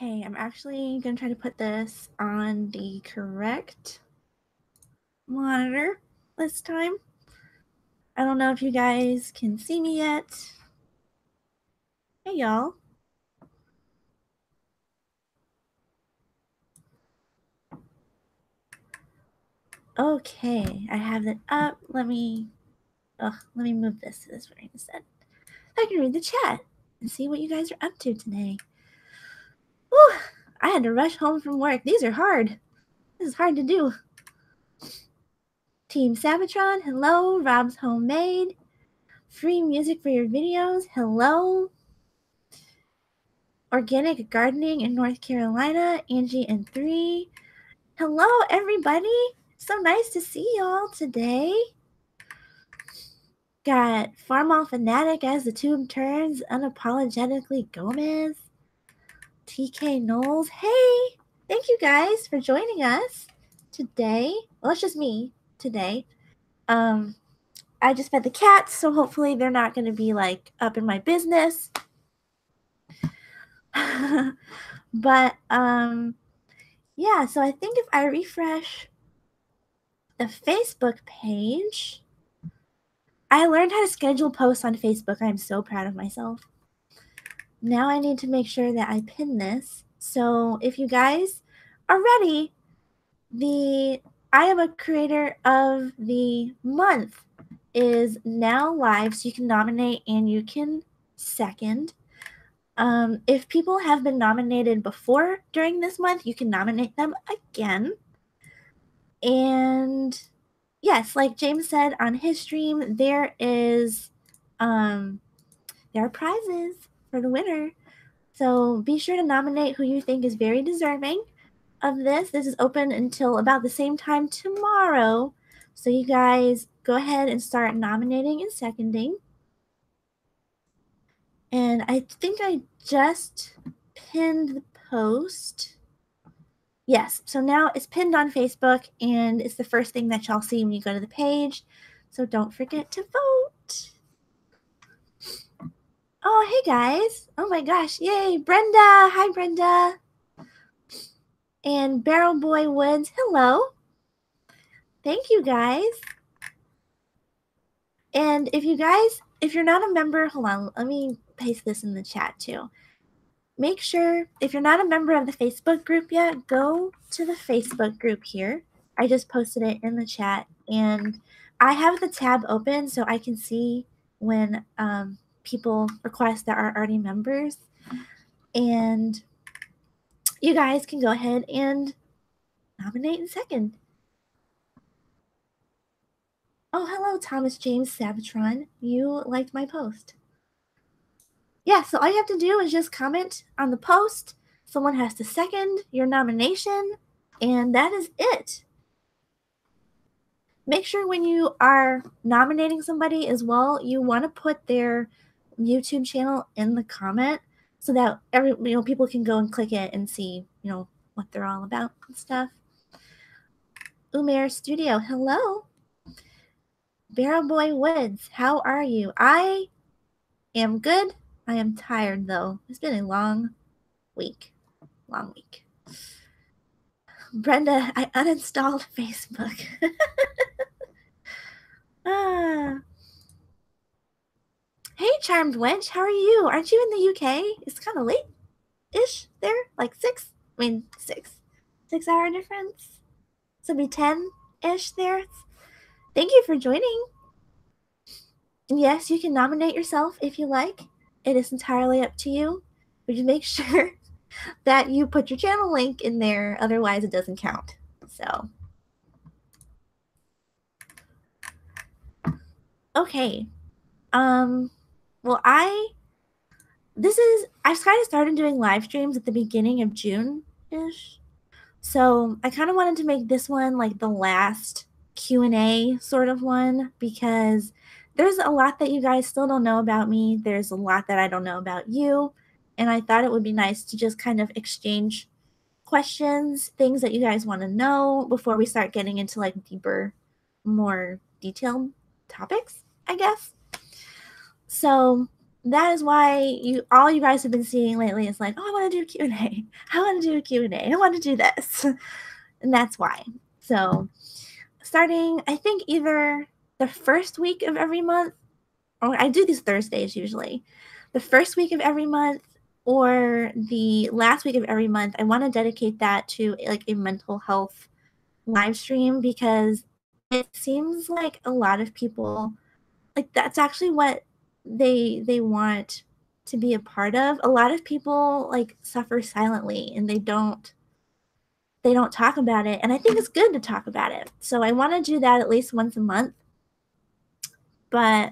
Okay, I'm actually going to try to put this on the correct monitor this time. I don't know if you guys can see me yet. Hey, y'all. Okay, I have it up. Let me move this to this way instead. I can read the chat and see what you guys are up to today. Whew, I had to rush home from work. These are hard. This is hard to do. Team Sabatron, hello. Rob's Homemade. Free music for your videos, hello. Organic Gardening in North Carolina, Angie and 3. Hello, everybody. So nice to see y'all today. Got Farmall Fanatic as the tube turns, Unapologetically Gomez. TK Knowles. Hey, thank you guys for joining us today. Well, it's just me today. I just fed the cats, so hopefully they're not going to be like up in my business. But yeah, so I think if I refresh the Facebook page, I learned how to schedule posts on Facebook. I'm so proud of myself. Now I need to make sure that I pin this. So if you guys are ready, I am a creator of the month is now live, so you can nominate and you can second. If people have been nominated before during this month, you can nominate them again. And yes, like James said on his stream, there are prizes for the winner. So be sure to nominate who you think is very deserving of this. This is open until about the same time tomorrow. So you guys go ahead and start nominating and seconding. And I think I just pinned the post. Yes, so now it's pinned on Facebook, and it's the first thing that y'all see when you go to the page. So don't forget to vote. Oh, hey guys. Oh my gosh. Yay, Brenda. Hi, Brenda. And Barrel Boy Woods. Hello. Thank you guys. And if you're not a member, hold on, let me paste this in the chat too. Make sure, if you're not a member of the Facebook group yet, go to the Facebook group here. I just posted it in the chat, and I have the tab open so I can see when people request that are already members. And you guys can go ahead and nominate and second. Oh, hello, Thomas James Sabatron. You liked my post. Yeah, so all you have to do is just comment on the post. Someone has to second your nomination, and that is it. Make sure when you are nominating somebody as well, you want to put their YouTube channel in the comment so that people can go and click it and see, what they're all about and stuff. Umair Studio, hello. Barrel Boy Woods, how are you? I am good. I am tired though. It's been a long week. Brenda, I uninstalled Facebook. Hey, Charmed Wench, how are you? Aren't you in the UK? It's kind of late-ish there, like 6-hour difference. So it'd be 10-ish there. Thank you for joining. Yes, you can nominate yourself if you like. It is entirely up to you. But you make sure that you put your channel link in there, otherwise it doesn't count. So, okay. Well, I kind of started doing live streams at the beginning of June-ish. So I kind of wanted to make this one like the last Q&A sort of one, because there's a lot that you guys still don't know about me. There's a lot that I don't know about you. And I thought it would be nice to just kind of exchange questions, things that you guys want to know before we start getting into like deeper, more detailed topics, I guess. So that is why all you guys have been seeing lately is like, oh, I want to do a Q&A. I want to do a Q&A. I want to do this. And that's why. So starting, I think either the first week of every month, or I do these Thursdays usually, the first week of every month or the last week of every month, I want to dedicate that to like a mental health live stream, because it seems like a lot of people, like that's actually what they want to be a part of. A lot of people like suffer silently and they don't talk about it, and I think it's good to talk about it. So I want to do that at least once a month. But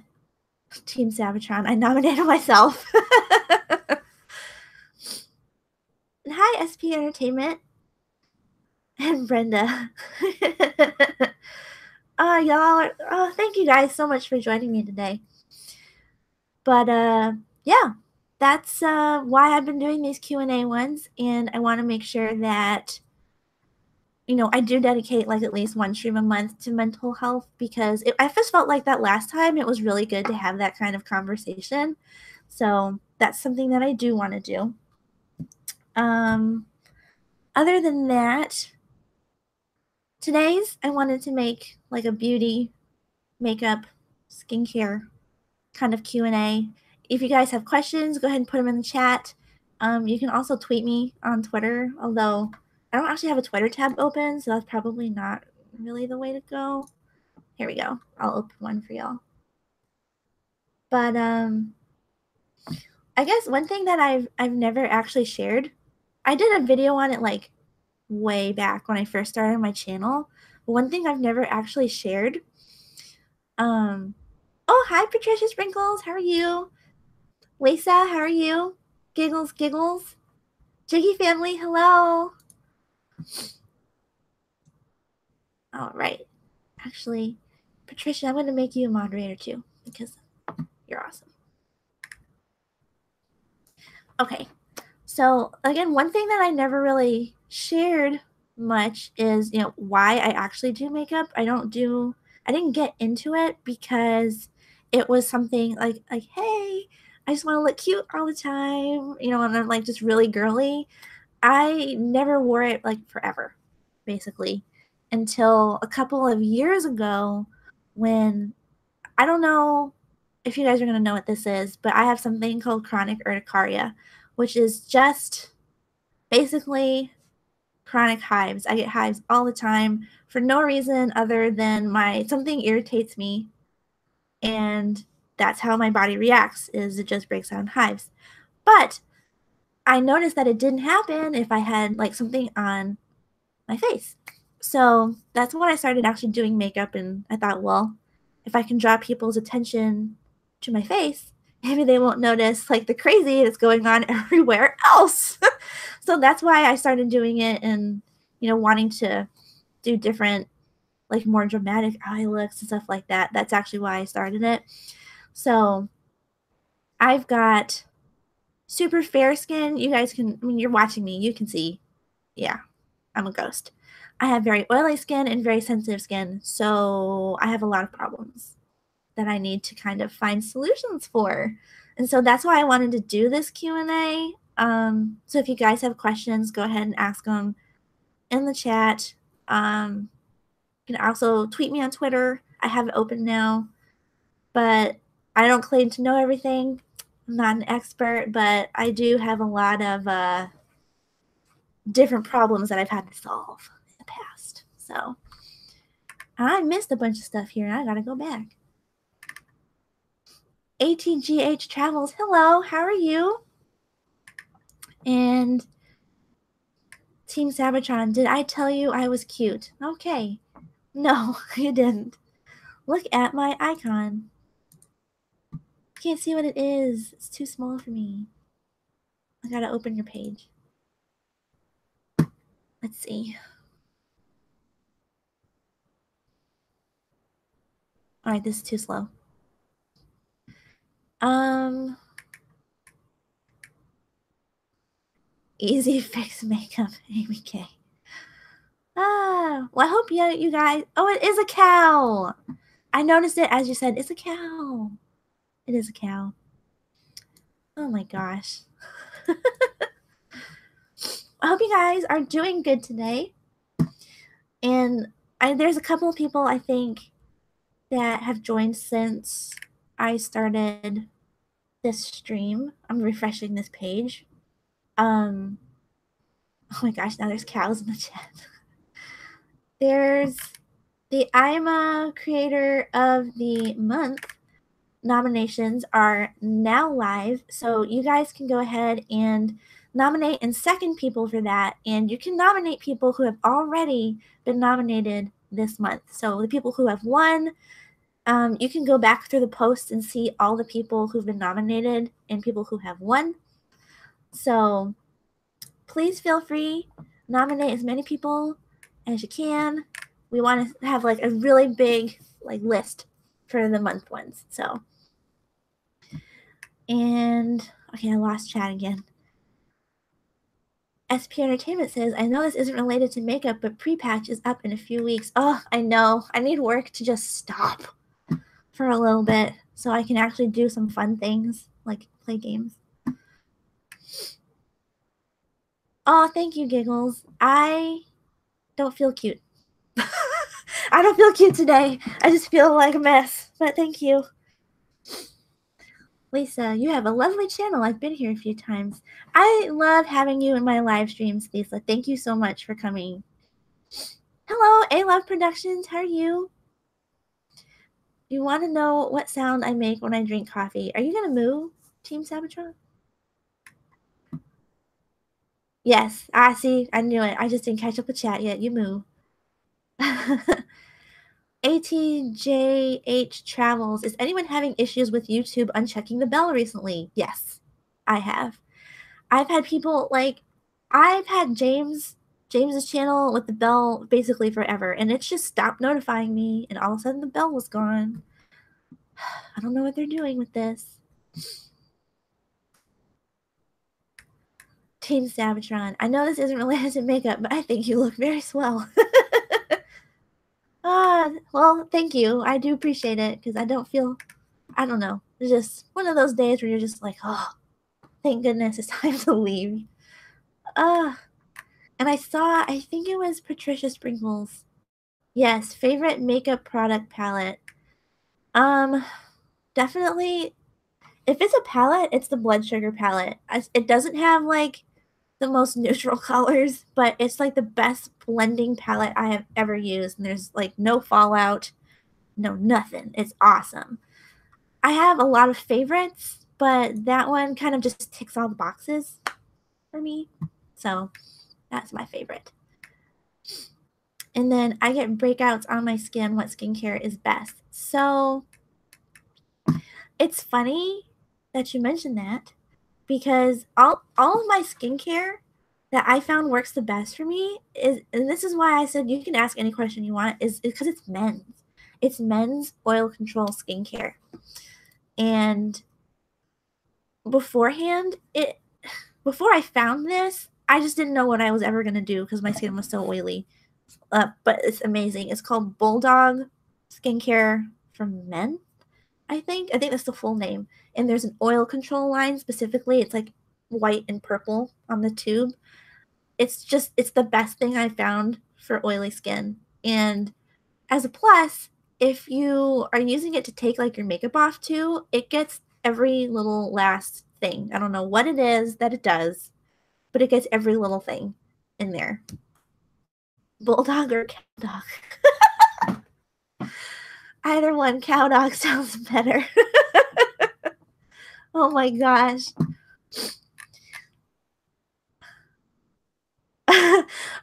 Team Sabatron, I nominated myself. Hi, SP Entertainment and Brenda. Y'all are, thank you guys so much for joining me today. But yeah, that's why I've been doing these Q&A ones, and I want to make sure that, you know, I do dedicate like at least one stream a month to mental health, because I just felt like that last time. It was really good to have that kind of conversation. So that's something that I do want to do. Other than that, today's I wanted to make like a beauty, makeup, skincare kind of Q&A. If you guys have questions, go ahead and put them in the chat. You can also tweet me on Twitter, although I don't actually have a Twitter tab open, so that's probably not really the way to go. Here we go. I'll open one for y'all. But I guess one thing that I've never actually shared, I did a video on it like way back when I first started my channel. But one thing I've never actually shared. Oh, hi Patricia Sprinkles, how are you? Lisa, how are you? Giggles, giggles. Jiggy family, hello. All right. Actually, Patricia, I'm going to make you a moderator too, because you're awesome. Okay. So again, one thing that I never really shared much is, you know, why I actually do makeup. I didn't get into it because it was something like, hey, I just want to look cute all the time, you know, and I'm like just really girly. I never wore it like forever, basically, until a couple of years ago when, I don't know if you guys are going to know what this is, but I have something called chronic urticaria, which is just basically chronic hives. I get hives all the time for no reason other than something irritates me, and that's how my body reacts, is it just breaks out in hives. But I noticed that it didn't happen if I had like something on my face. So that's when I started actually doing makeup, and I thought, well, if I can draw people's attention to my face, maybe they won't notice like the crazy that's going on everywhere else. So that's why I started doing it, and, you know, wanting to do different, like more dramatic eye looks and stuff like that. That's actually why I started it. So I've got super fair skin. You guys can, I mean, you're watching me, you can see. Yeah, I'm a ghost. I have very oily skin and very sensitive skin, so I have a lot of problems that I need to kind of find solutions for. And so that's why I wanted to do this Q&A. So if you guys have questions, go ahead and ask them in the chat. You can also tweet me on Twitter. I have it open now, but I don't claim to know everything. I'm not an expert, but I do have a lot of different problems that I've had to solve in the past. So I missed a bunch of stuff here, and I gotta go back. ATGH Travels, hello, how are you? And Team Sabatron, did I tell you I was cute? Okay. No, you didn't. Look at my icon. Can't see what it is. It's too small for me. I gotta open your page. Let's see. Alright, this is too slow. Easy fix makeup, aimee.k. Well, I hope you guys. Oh, it is a cow. I noticed it as you said. It's a cow. It is a cow. Oh my gosh. I hope you guys are doing good today. And there's a couple of people I think that have joined since I started this stream. I'm refreshing this page. Oh my gosh, now there's cows in the chat. There's the Aimee Creator of the Month nominations are now live, so you guys can go ahead and nominate and second people for that, and you can nominate people who have already been nominated this month. So the people who have won, you can go back through the posts and see all the people who've been nominated and people who have won. So please feel free, nominate as many people as you can. We want to have like a really big like list for the month ones. So, and okay, I lost chat again. SP Entertainment says, I know this isn't related to makeup, but pre-patch is up in a few weeks. Oh, I know. I need work to just stop for a little bit so I can actually do some fun things like play games. Oh, thank you, Giggles. I don't feel cute. I don't feel cute today. I just feel like a mess, but thank you. Lisa, you have a lovely channel. I've been here a few times. I love having you in my live streams, Lisa. Thank you so much for coming. Hello, A-Love Productions. How are you? You want to know what sound I make when I drink coffee? Are you going to moo, Team Sabatron? Yes. I see. I knew it. I just didn't catch up with chat yet. You moo. ATJH Travels. Is anyone having issues with YouTube unchecking the bell recently? Yes, I have. I've had people like, I've had James's channel with the bell basically forever, and it's just stopped notifying me, and all of a sudden the bell was gone. I don't know what they're doing with this. Team Sabatron. I know this isn't related to makeup, but I think you look very swell. Well, thank you. I do appreciate it because I don't know. It's just one of those days where you're just like, oh, thank goodness it's time to leave. And I think it was Patricia Sprinkles. Yes, favorite makeup product palette. Definitely, if it's a palette, it's the Blood Sugar palette. It doesn't have like the most neutral colors, but it's like the best blending palette I have ever used. And there's like no fallout, no nothing. It's awesome. I have a lot of favorites, but that one kind of just ticks all the boxes for me. So that's my favorite. And then I get breakouts on my skin. What skincare is best? So it's funny that you mentioned that because all of my skincare that I found works the best for me is, and this is why I said you can ask any question you want, is because it's men's. It's men's oil control skincare. And beforehand, before I found this, I just didn't know what I was ever going to do because my skin was so oily. But it's amazing. It's called Bulldog Skincare for Men, I think. I think that's the full name. And there's an oil control line specifically. It's like white and purple on the tube. It's the best thing I found for oily skin. And as a plus, if you are using it to take like your makeup off too, it gets every little last thing. I don't know what it is that it does, but it gets every little thing in there. Bulldog or cow dog? Either one, cow dog sounds better. Oh my gosh.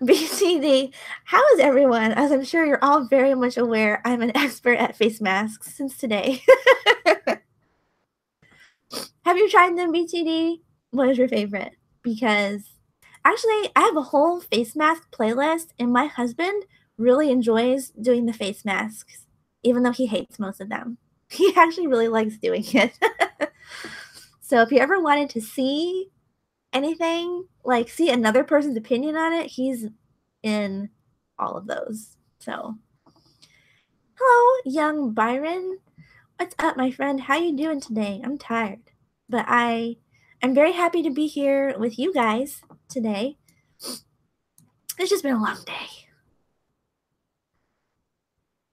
BCD, how is everyone? As I'm sure you're all very much aware, I'm an expert at face masks since today. Have you tried them, BTD? What is your favorite? Because actually, I have a whole face mask playlist, and my husband really enjoys doing the face masks, even though he hates most of them. He actually really likes doing it. So if you ever wanted to see anything, like see another person's opinion on it, he's in all of those. So, hello, young Byron. What's up, my friend? How you doing today? I'm tired, but I I'm very happy to be here with you guys today. It's just been a long day.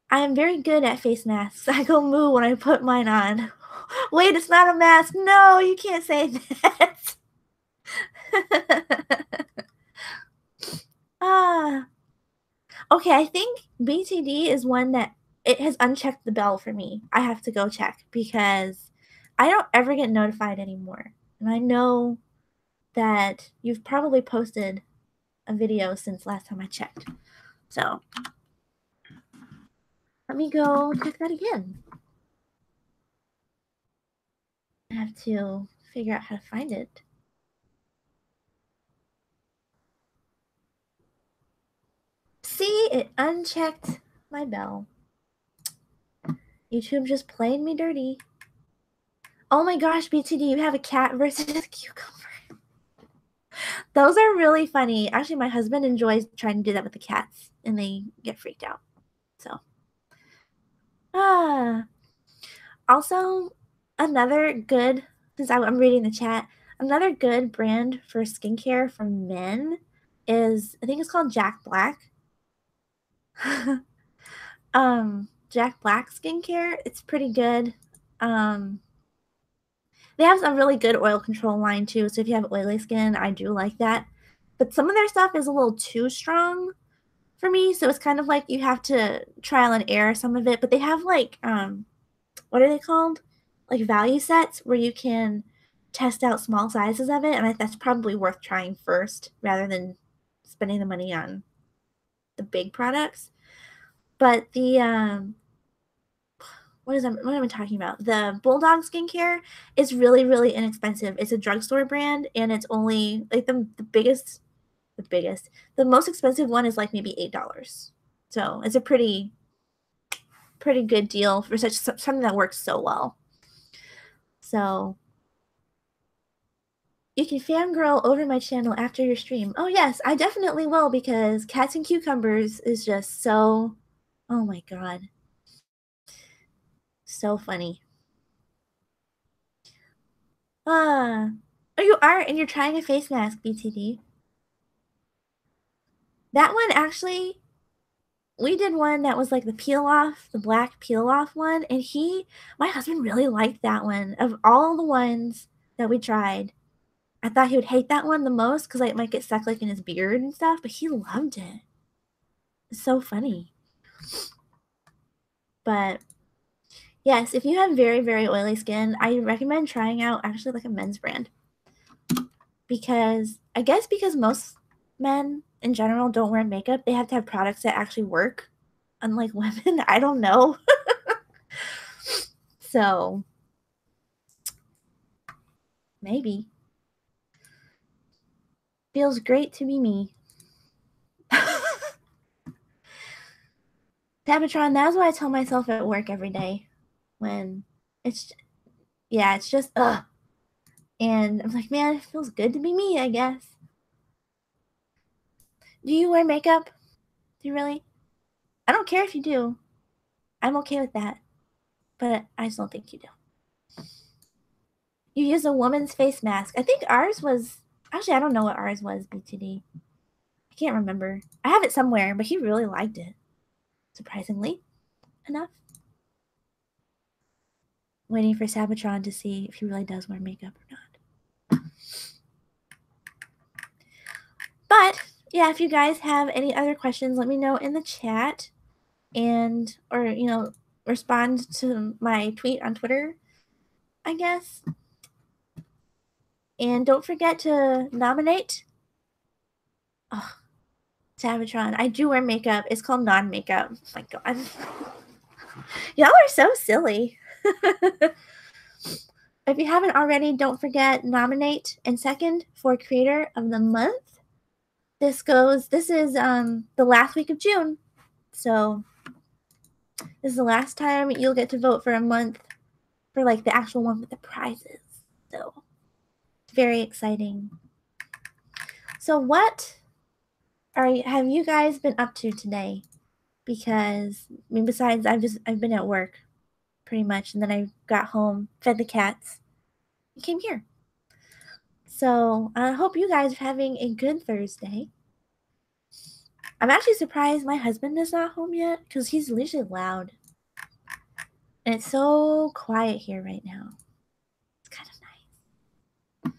I am very good at face masks. I go moo when I put mine on. Wait, it's not a mask. No, you can't say that. Okay, I think BTD is one that it has unchecked the bell for me. I have to go check because I don't ever get notified anymore. And I know that you've probably posted a video since last time I checked. So let me go check that again. I have to figure out how to find it. See, it unchecked my bell. YouTube just playing me dirty. Oh my gosh, BTD, you have a cat versus a cucumber. Those are really funny. Actually, my husband enjoys trying to do that with the cats, and they get freaked out. So, also, another good, since I'm reading the chat, another good brand for skincare for men is, I think it's called Jack Black. Jack Black skincare, it's pretty good. They have a really good oil control line too, so if you have oily skin, I do like that. But some of their stuff is a little too strong for me, so it's kind of like you have to trial and error some of it. But they have like, what are they called? Like value sets where you can test out small sizes of it, and that's probably worth trying first rather than spending the money on the big products. But the what am I talking about? The Bulldog skincare is really, really inexpensive. It's a drugstore brand, and it's only like the most expensive one is like maybe $8. So it's a pretty good deal for something that works so well. So you can fangirl over my channel after your stream. Oh yes, I definitely will, because Cats and Cucumbers is just so, oh my god, so funny. Oh, you are, and you're trying a face mask, BTD. That one, actually, we did one that was like the peel off, the black peel off one, and my husband really liked that one. Of all the ones that we tried, I thought he would hate that one the most because it might get stuck like in his beard and stuff, but he loved it. It's so funny. But yes, if you have very, very oily skin, I recommend trying out actually like a men's brand. Because I guess because most men in general don't wear makeup, they have to have products that actually work. Unlike women, I don't know. So maybe. Feels great to be me. Tabitron, that's what I tell myself at work every day. When it's just ugh. And I'm like, man, it feels good to be me, I guess. Do you wear makeup? Do you really? I don't care if you do. I'm okay with that. But I just don't think you do. You use a woman's face mask. I think ours was, actually, I don't know what ours was, BTD. I can't remember. I have it somewhere, but he really liked it. Surprisingly enough. Waiting for Sabatron to see if he really does wear makeup or not. But yeah, if you guys have any other questions, let me know in the chat, and or respond to my tweet on Twitter, I guess. And don't forget to nominate. Oh, Sabatron, I do wear makeup. It's called non-makeup. Oh my god. Y'all are so silly. If you haven't already, don't forget nominate and second for Creator of the Month. This is the last week of June. So this is the last time you'll get to vote for a month for like the actual one with the prizes. So it's very exciting. So what have you guys been up to today? Because I mean, besides I've been at work pretty much, and then I got home, fed the cats, and came here. So I hope you guys are having a good Thursday. I'm actually surprised my husband is not home yet because he's usually loud. And it's so quiet here right now. It's kind of nice.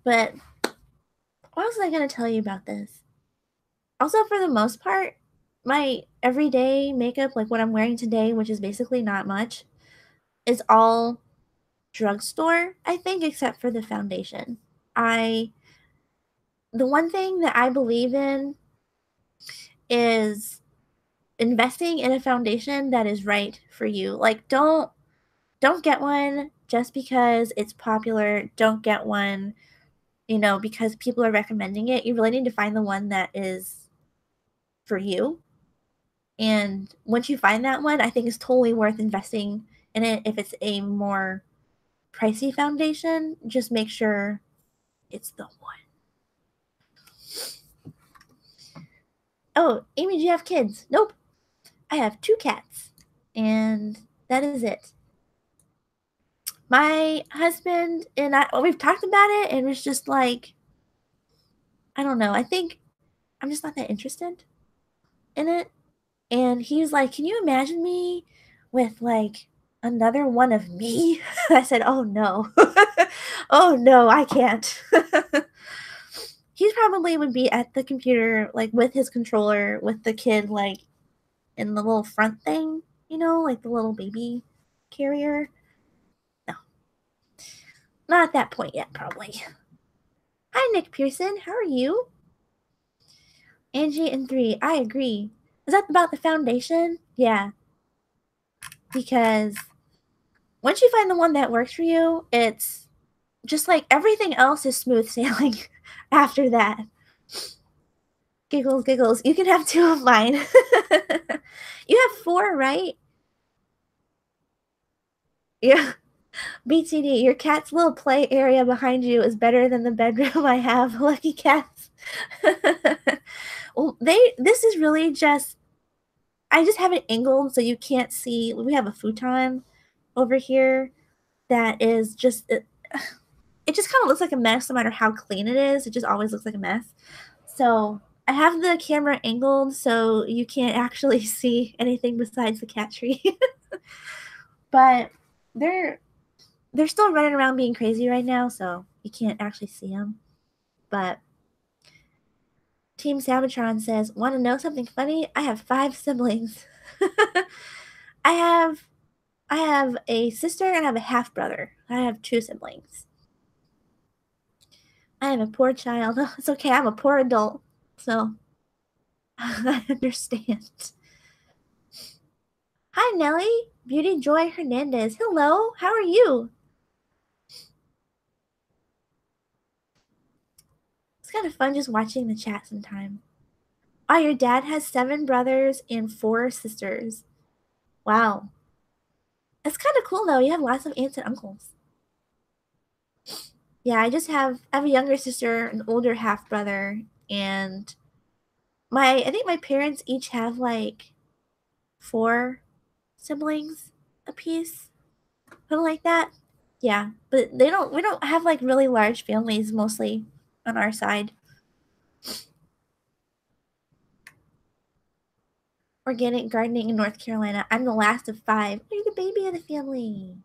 But what else was I going to tell you about this? Also, for the most part, my everyday makeup, like what I'm wearing today, which is basically not much, is all drugstore, I think, except for the foundation. The one thing that I believe in is investing in a foundation that is right for you. Like, don't get one just because it's popular. Don't get one, because people are recommending it. You really need to find the one that is for you. And once you find that one, I think it's totally worth investing in it. If it's a more pricey foundation, just make sure it's the one. Oh, Amy, do you have kids? Nope. I have 2 cats. And that is it. My husband and I, we've talked about it, and it's just like, I don't know. I think I'm just not that interested in it. And he was like, "Can you imagine me with like another one of me?" I said, "Oh no." Oh no, I can't. He probably would be at the computer like with his controller with the kid like in the little front thing, like the little baby carrier. No. Not at that point yet, probably. Hi Nick Pearson, how are you? Angie and 3, I agree. Is that about the foundation? Yeah. Because once you find the one that works for you, it's just like everything else is smooth sailing after that. Giggles, giggles. You can have 2 of mine. You have 4, right? Yeah. BTD, your cat's little play area behind you is better than the bedroom I have. Lucky cats. Well, this is really just, I just have it angled so you can't see. We have a futon over here that is just, it just kind of looks like a mess no matter how clean it is. It just always looks like a mess. So I have the camera angled so you can't actually see anything besides the cat tree. But they're still running around being crazy right now, so you can't actually see them. But Team Sabatron says, "Want to know something funny? I have 5 siblings. I have a sister and I have a half brother. I have 2 siblings. I am a poor child. It's okay. I'm a poor adult, so I understand." Hi, Nellie. Beauty Joy Hernandez. Hello. How are you? It's kind of fun just watching the chat sometime. Oh, your dad has 7 brothers and 4 sisters. Wow. That's kind of cool, though. You have lots of aunts and uncles. Yeah, I have a younger sister, an older half brother, and I think my parents each have like 4 siblings apiece, something like that. Yeah, but we don't have like really large families mostly on our side. Organic gardening in North Carolina. I'm the last of 5. You're the baby of the family.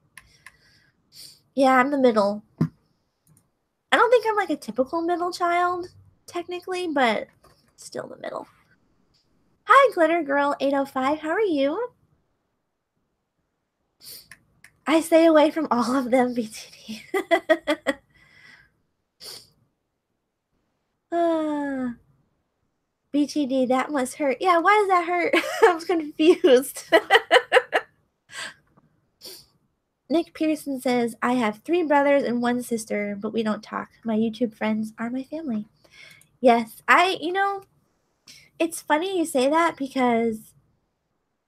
Yeah, I'm the middle. I don't think I'm like a typical middle child, technically, but still the middle. Hi, Glitter Girl 805. How are you? I stay away from all of them, BTD. BTD, that must hurt. Yeah, why does that hurt? I'm confused. Nick Pearson says, "I have 3 brothers and 1 sister, but we don't talk. My YouTube friends are my family." Yes, it's funny you say that because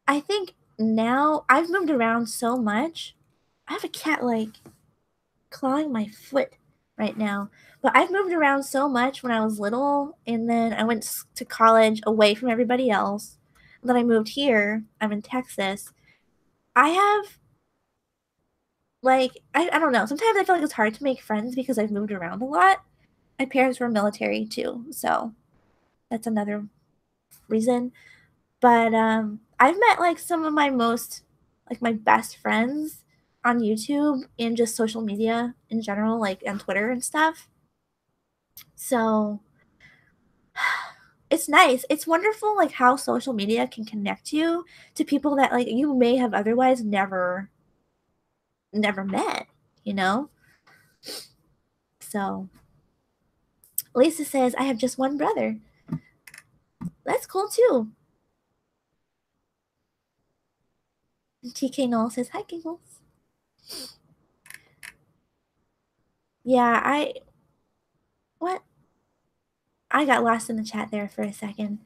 I think now I've moved around so much. I have a cat like clawing my foot right now. But I've moved around so much when I was little, and then I went to college away from everybody else. Then I moved here. I'm in Texas. I have Like, I don't know. Sometimes I feel like it's hard to make friends because I've moved around a lot. My parents were military too, so that's another reason. But I've met like some of my my best friends on YouTube and just social media in general, like on Twitter and stuff. So it's nice. It's wonderful like how social media can connect you to people that like you may have otherwise never met, you know? So Lisa says, I have just one brother. That's cool too. TK Knoll says, hi, Giggles. Yeah, what? I got lost in the chat there for a second.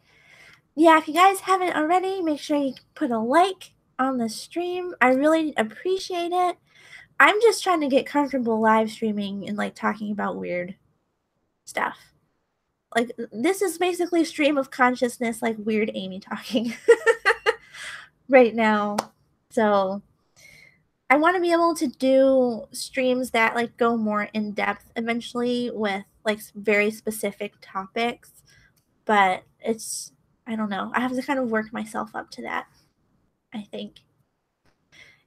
Yeah, if you guys haven't already, make sure you put a like on the stream. I really appreciate it. I'm just trying to get comfortable live streaming and like talking about weird stuff. Like, this is basically stream of consciousness, like weird Amy talking right now. So I want to be able to do streams that like go more in depth eventually with like very specific topics, but I don't know. I have to kind of work myself up to that, I think.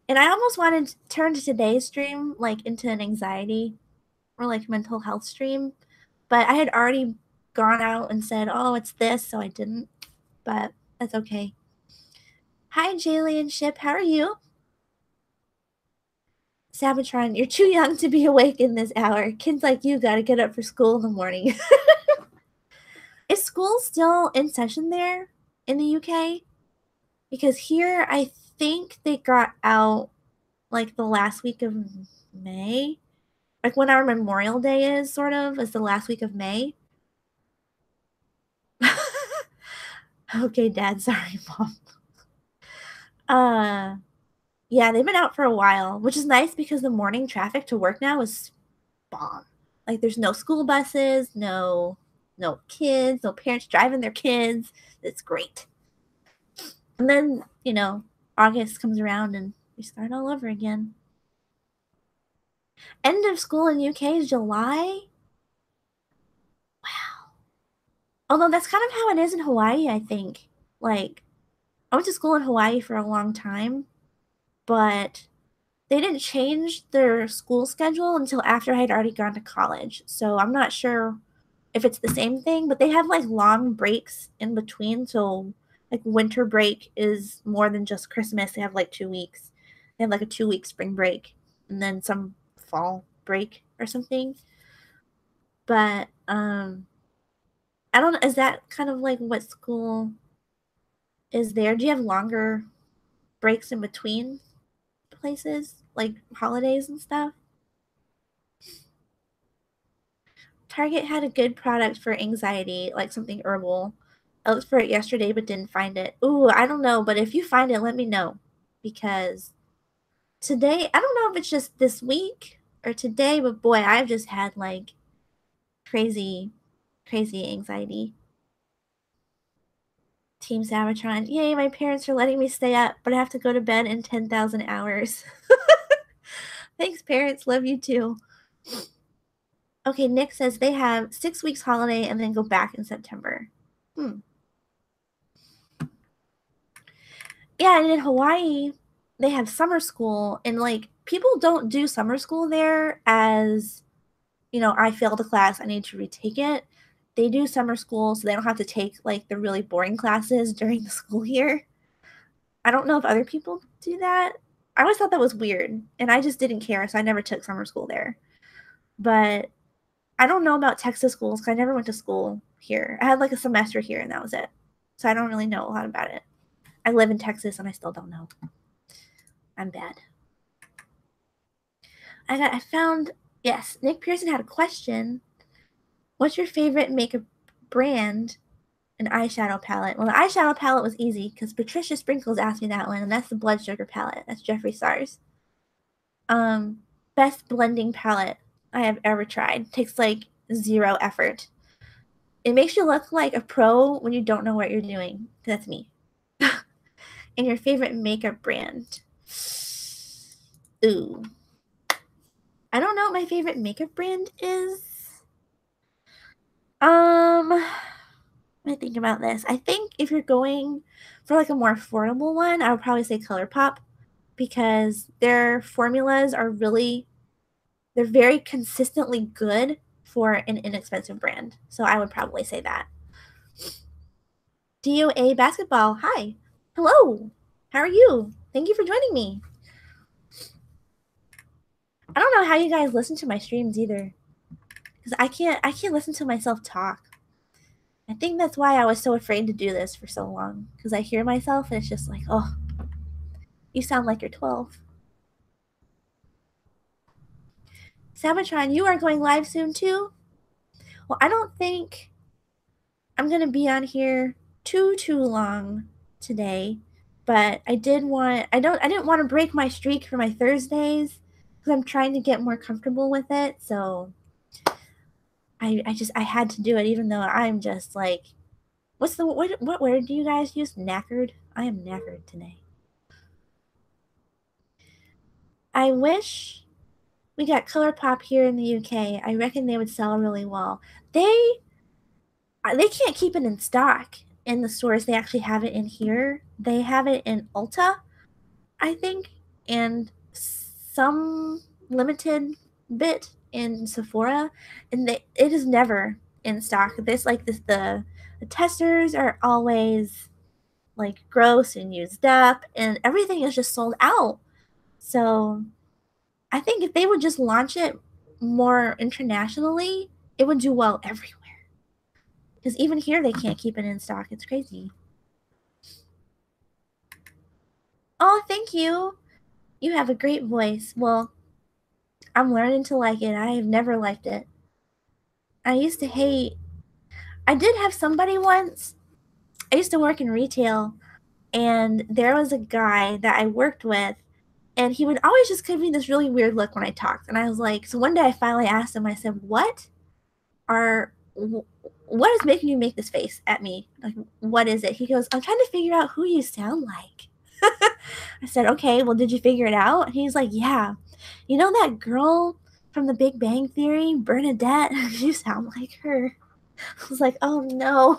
And I almost wanted to turn today's stream like into an anxiety or like mental health stream, but I had already gone out and said, oh, it's this, so I didn't, but that's okay. Hi, Jaylee Ship, how are you? Sabatron, you're too young to be awake in this hour. Kids like you gotta get up for school in the morning. Is school still in session there in the UK? Because here, I think they got out like the last week of May. Like when our Memorial Day is, sort of, is the last week of May. Okay, Dad, sorry, Mom. Yeah, they've been out for a while, which is nice because the morning traffic to work now is bomb. Like there's no school buses, no kids, no parents driving their kids. It's great. And then, August comes around and we start all over again. End of school in UK is July. Wow. Although that's kind of how it is in Hawaii, I think. Like, I went to school in Hawaii for a long time, but they didn't change their school schedule until after I had already gone to college. So I'm not sure if it's the same thing, but they have like long breaks in between. So like winter break is more than just Christmas. They have like 2 weeks. They have like a 2-week spring break and then some fall break or something. But I don't know, is that kind of like what school is there? Do you have longer breaks in between places, like holidays and stuff? Target had a good product for anxiety, like something herbal. I looked for it yesterday but didn't find it. Ooh, I don't know, but if you find it, let me know. Because today, I don't know if it's just this week or today, but boy, I've just had like crazy anxiety. Team Sabatron. Yay, my parents are letting me stay up, but I have to go to bed in 10,000 hours. Thanks, parents. Love you too. Okay, Nick says they have 6 weeks holiday and then go back in September. Yeah, and in Hawaii, they have summer school, and like people don't do summer school there as, I failed a class, I need to retake it. They do summer school so they don't have to take like the really boring classes during the school year. I don't know if other people do that. I always thought that was weird, and I just didn't care, so I never took summer school there. But I don't know about Texas schools because I never went to school here. I had like a semester here, and that was it. So I don't really know a lot about it. I live in Texas, and I still don't know. I'm bad. I found, yes, Nick Pearson had a question. What's your favorite makeup brand and eyeshadow palette? Well, the eyeshadow palette was easy because Patricia Sprinkles asked me that one, and that's the Blood Sugar palette. That's Jeffree Star's. Best blending palette I have ever tried. Takes like 0 effort. It makes you look like a pro when you don't know what you're doing. That's me. And your favorite makeup brand? Ooh. what my favorite makeup brand is? Let me think about this. I think if you're going for like a more affordable one, I would probably say ColourPop because their formulas are they're very consistently good for an inexpensive brand. So I would probably say that. DOA Basketball, hi. Hello. How are you? Thank you for joining me. I don't know how you guys listen to my streams either. Because I can't listen to myself talk. I think that's why I was so afraid to do this for so long. Because I hear myself and it's just like, oh, you sound like you're 12. Sabatron, you are going live soon too? Well, I don't think I'm going to be on here too long today. But I didn't want to break my streak for my Thursdays because I'm trying to get more comfortable with it. So I had to do it even though I'm just like, what word do you guys use? Knackered? I am knackered today. I wish we got ColourPop here in the UK. I reckon they would sell really well. They can't keep it in stock in the stores. They actually have it in here. They have it in Ulta, I think, and some limited bit in Sephora, and it is never in stock. The testers are always like gross and used up, and everything is just sold out. So I think if they would just launch it more internationally, it would do well everywhere. Because even here, they can't keep it in stock. It's crazy. Oh, thank you. You have a great voice. Well, I'm learning to like it. I have never liked it. I used to hate. I did have somebody once. I used to work in retail, and there was a guy that I worked with, and he would always just give me this really weird look when I talked. And I was like, so one day I finally asked him, I said, what is making you make this face at me? Like, what is it? He goes, I'm trying to figure out who you sound like. I said, okay, well, did you figure it out? And he's like, yeah. You know that girl from the Big Bang Theory, Bernadette? You sound like her. I was like, oh no.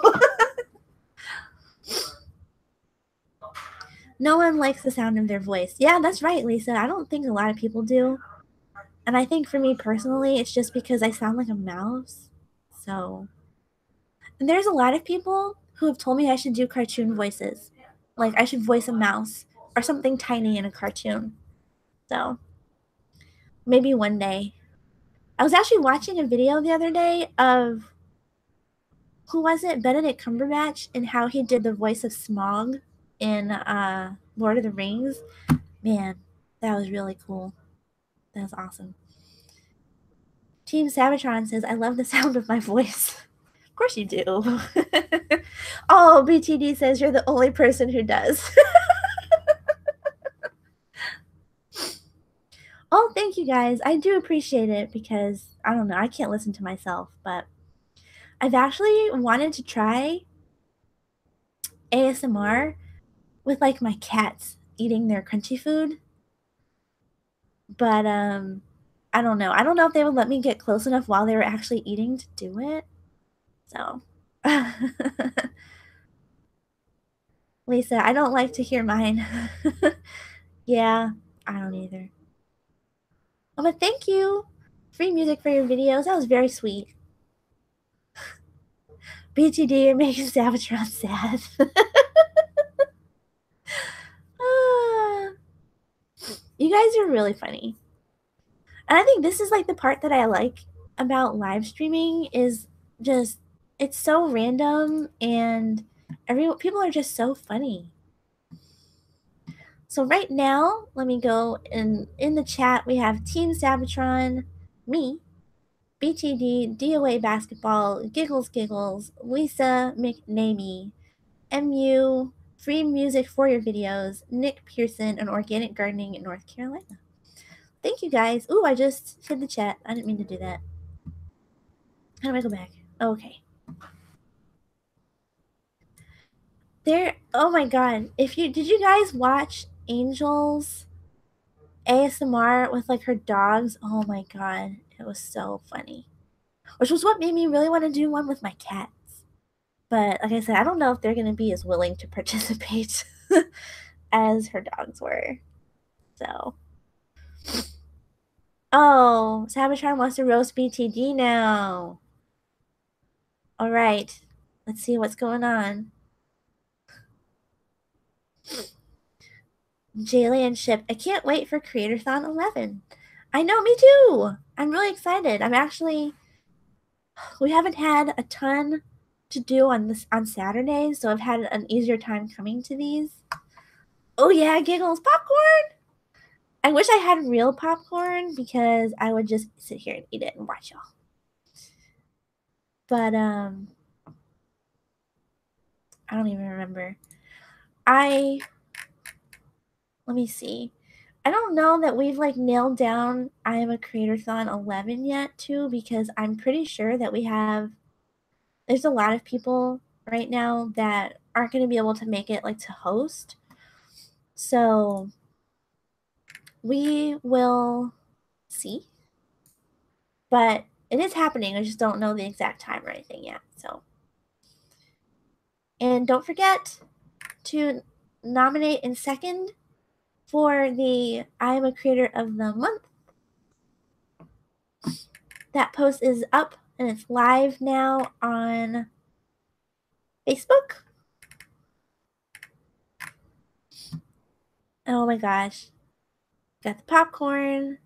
No one likes the sound of their voice. Yeah, that's right, Lisa. I don't think a lot of people do. And I think for me personally, it's just because I sound like a mouse. So, and there's a lot of people who have told me I should do cartoon voices. Like I should voice a mouse or something tiny in a cartoon. So, maybe one day. I was actually watching a video the other day of who was it? Benedict Cumberbatch and how he did the voice of Smaug in Lord of the Rings. Man, that was really cool. That was awesome. Team Sabatron says, I love the sound of my voice. Of course you do. Oh, BTD says you're the only person who does. Oh, thank you guys. I do appreciate it because, I don't know, I can't listen to myself, but I've actually wanted to try ASMR with like my cats eating their crunchy food. But I don't know. I don't know if they would let me get close enough while they were actually eating to do it. So Lisa, I don't like to hear mine. Yeah, I don't either. Oh, but thank you. Free music for your videos. That was very sweet. BTD, you're making Sabatron sad. Ah, you guys are really funny. And I think this is like the part that I like about live streaming is just it's so random and people are just so funny. So right now, let me go in the chat. We have Team Sabatron, me, BTD, DOA Basketball, Giggles Giggles, Lisa McNamee, MU, Free Music for Your Videos, Nick Pearson, and Organic Gardening in North Carolina. Thank you guys. Ooh, I just hit the chat. I didn't mean to do that. How do I go back? Okay. There. Oh my god. Did you guys watch Angels ASMR with like her dogs. Oh my god, it was so funny. Which was what made me really want to do one with my cats. But like I said, I don't know if they're going to be as willing to participate as her dogs were. So. Oh, Sabotron wants to roast BTD now. Alright. Let's see what's going on. Jalen Ship. I can't wait for Creatorthon 11. I know, me too. I'm really excited. We haven't had a ton to do on Saturdays, so I've had an easier time coming to these. Oh yeah, giggles, popcorn. I wish I had real popcorn because I would just sit here and eat it and watch y'all. But I don't even remember. Let me see. I don't know that we've like nailed down I Am a Creatorthon 11 yet too, because I'm pretty sure that there's a lot of people right now that aren't going to be able to make it like to host. So we will see. But it is happening. I just don't know the exact time or anything yet. So, and don't forget to nominate in second for the I Am a Creator of the Month. That post is up and it's live now on Facebook. Oh my gosh. Got the popcorn.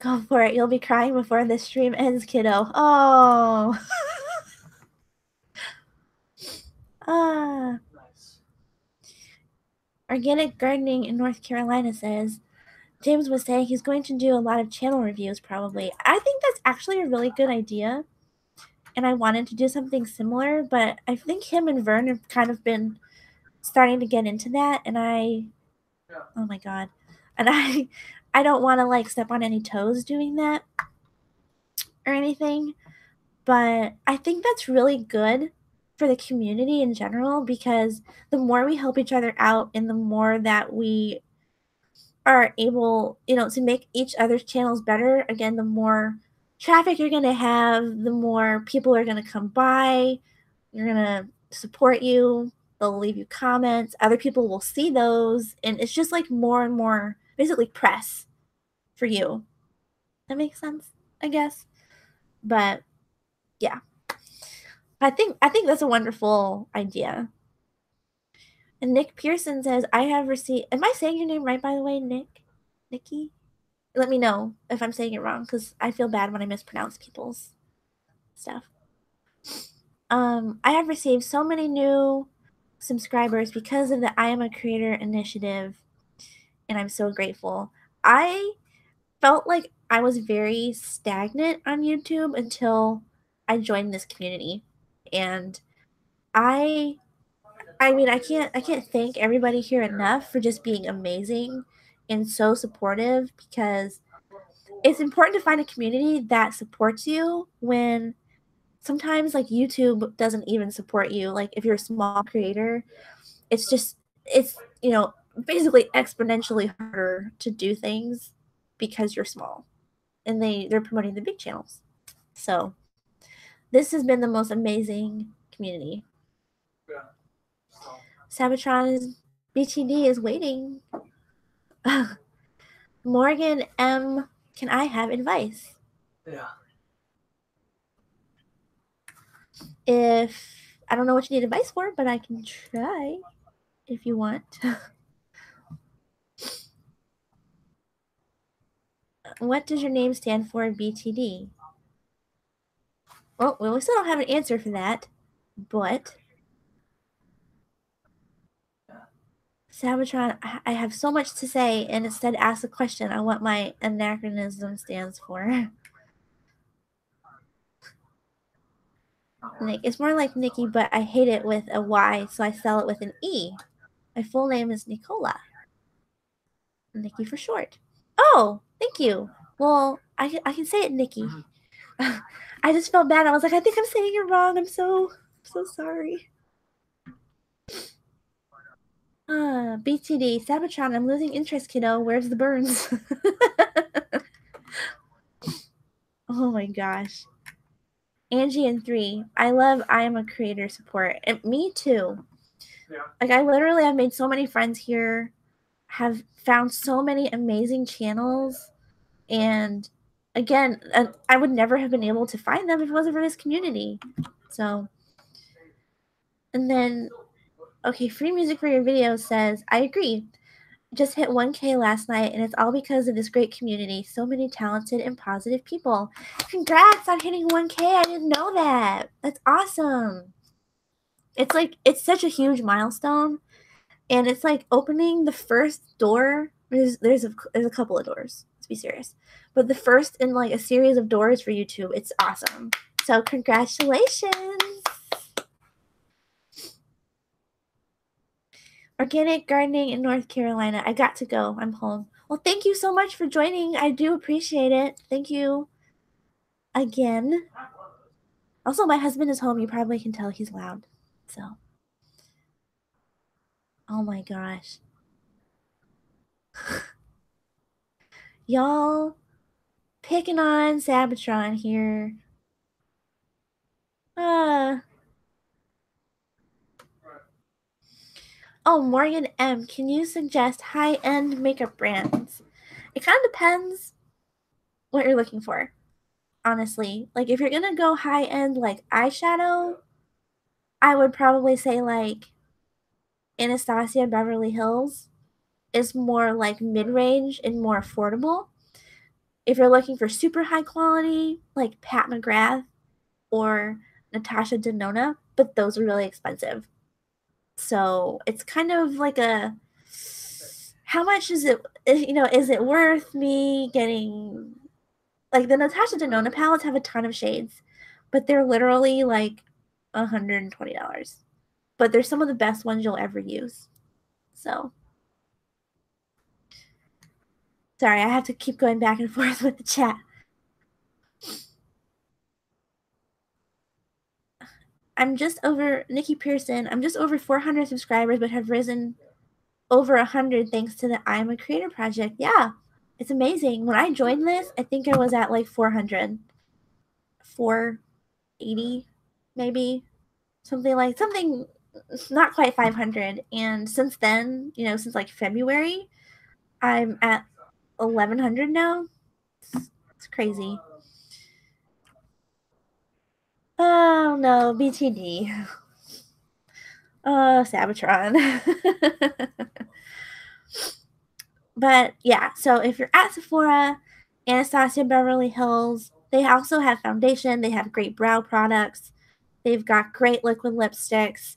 Go for it. You'll be crying before this stream ends, kiddo. Oh. Nice. Organic Gardening in North Carolina says, James was saying he's going to do a lot of channel reviews probably. I think that's actually a really good idea. And I wanted to do something similar, but I think him and Vern have kind of been starting to get into that. And oh my God. And I don't want to like step on any toes doing that or anything. But I think that's really good for the community in general, because the more we help each other out and the more that we are able, to make each other's channels better, again, the more traffic you're going to have, the more people are going to come by, you're going to support you, they'll leave you comments, other people will see those, and it's just like more and more, basically press for you. That makes sense, I guess. But yeah. I think that's a wonderful idea. And Nick Pearson says, I have received... Am I saying your name right, by the way, Nick? Nikki? Let me know if I'm saying it wrong, because I feel bad when I mispronounce people's stuff. I have received so many new subscribers because of the I Am a Creator initiative, and I'm so grateful. I felt like I was very stagnant on YouTube until I joined this community. And I mean, I can't thank everybody here enough for just being amazing and so supportive, because it's important to find a community that supports you when sometimes like YouTube doesn't even support you. Like if you're a small creator, it's basically exponentially harder to do things because you're small, and they're promoting the big channels. So this has been the most amazing community. Yeah. Sabotron BTD is waiting. Morgan M, can I have advice? Yeah. If I don't know what you need advice for, but I can try if you want. What does your name stand for, BTD? Well, we still don't have an answer for that, but Sabotron, I have so much to say, and instead ask a question on what my anachronism stands for. Nick, it's more like Nikki, but I hate it with a Y, so I spell it with an E. My full name is Nicola. Nikki for short. Oh, thank you. Well, I can say it Nikki. I just felt bad. I was like, I think I'm saying it wrong. I'm so sorry. BTD, Sabatron, I'm losing interest, kiddo. Where's the burns? Oh my gosh. Angie and 3. I love I am a creator support. And me too. Yeah. Like, I literally have made so many friends here, have found so many amazing channels, and again, I would never have been able to find them if it wasn't for this community. So, and then, okay, Free Music for Your Video says, I agree. Just hit 1K last night, and it's all because of this great community. So many talented and positive people. Congrats on hitting 1K. I didn't know that. That's awesome. It's like, it's such a huge milestone, and it's like opening the first door. There's a couple of doors, let's be serious, but the first in like a series of doors for YouTube. It's awesome. So congratulations. Organic gardening in North Carolina. I got to go. I'm home. Well, thank you so much for joining. I do appreciate it. Thank you again. Also, my husband is home. You probably can tell he's loud. So, oh my gosh. Y'all picking on Sabatron here. Oh, Morgan M., can you suggest high-end makeup brands? It kind of depends what you're looking for, honestly. Like, if you're gonna go high-end, like, eyeshadow, I would probably say, like, Anastasia Beverly Hills is more, like, mid-range and more affordable. If you're looking for super high quality, like Pat McGrath or Natasha Denona, but those are really expensive. So it's kind of like a, how much is it, is it worth me getting, like the Natasha Denona palettes have a ton of shades, but they're literally like $120. But they're some of the best ones you'll ever use. So, sorry, I have to keep going back and forth with the chat. I'm just over, Nikki Pearson, I'm just over 400 subscribers, but have risen over 100 thanks to the I'm a Creator project. Yeah, it's amazing. When I joined this, I think I was at like 400, 480, maybe something not quite 500. And since then, since like February, I'm at 1100 now. It's crazy. Oh no, BTD. Oh, Sabatron. But yeah, so if you're at Sephora, Anastasia Beverly Hills, they also have foundation. They have great brow products. They've got great liquid lipsticks.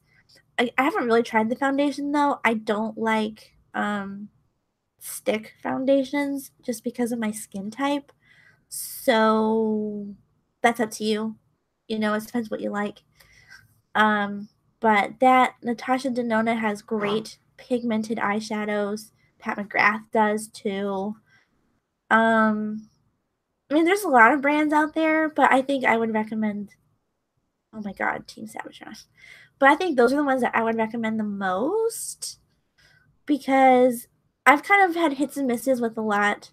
I haven't really tried the foundation though. I don't like stick foundations just because of my skin type. So that's up to you. It depends what you like. But that Natasha Denona has great pigmented eyeshadows. Pat McGrath does too. I mean, there's a lot of brands out there, but I think I would recommend, oh my god, Team Sabotage. But I think those are the ones that I would recommend the most, because I've kind of had hits and misses with a lot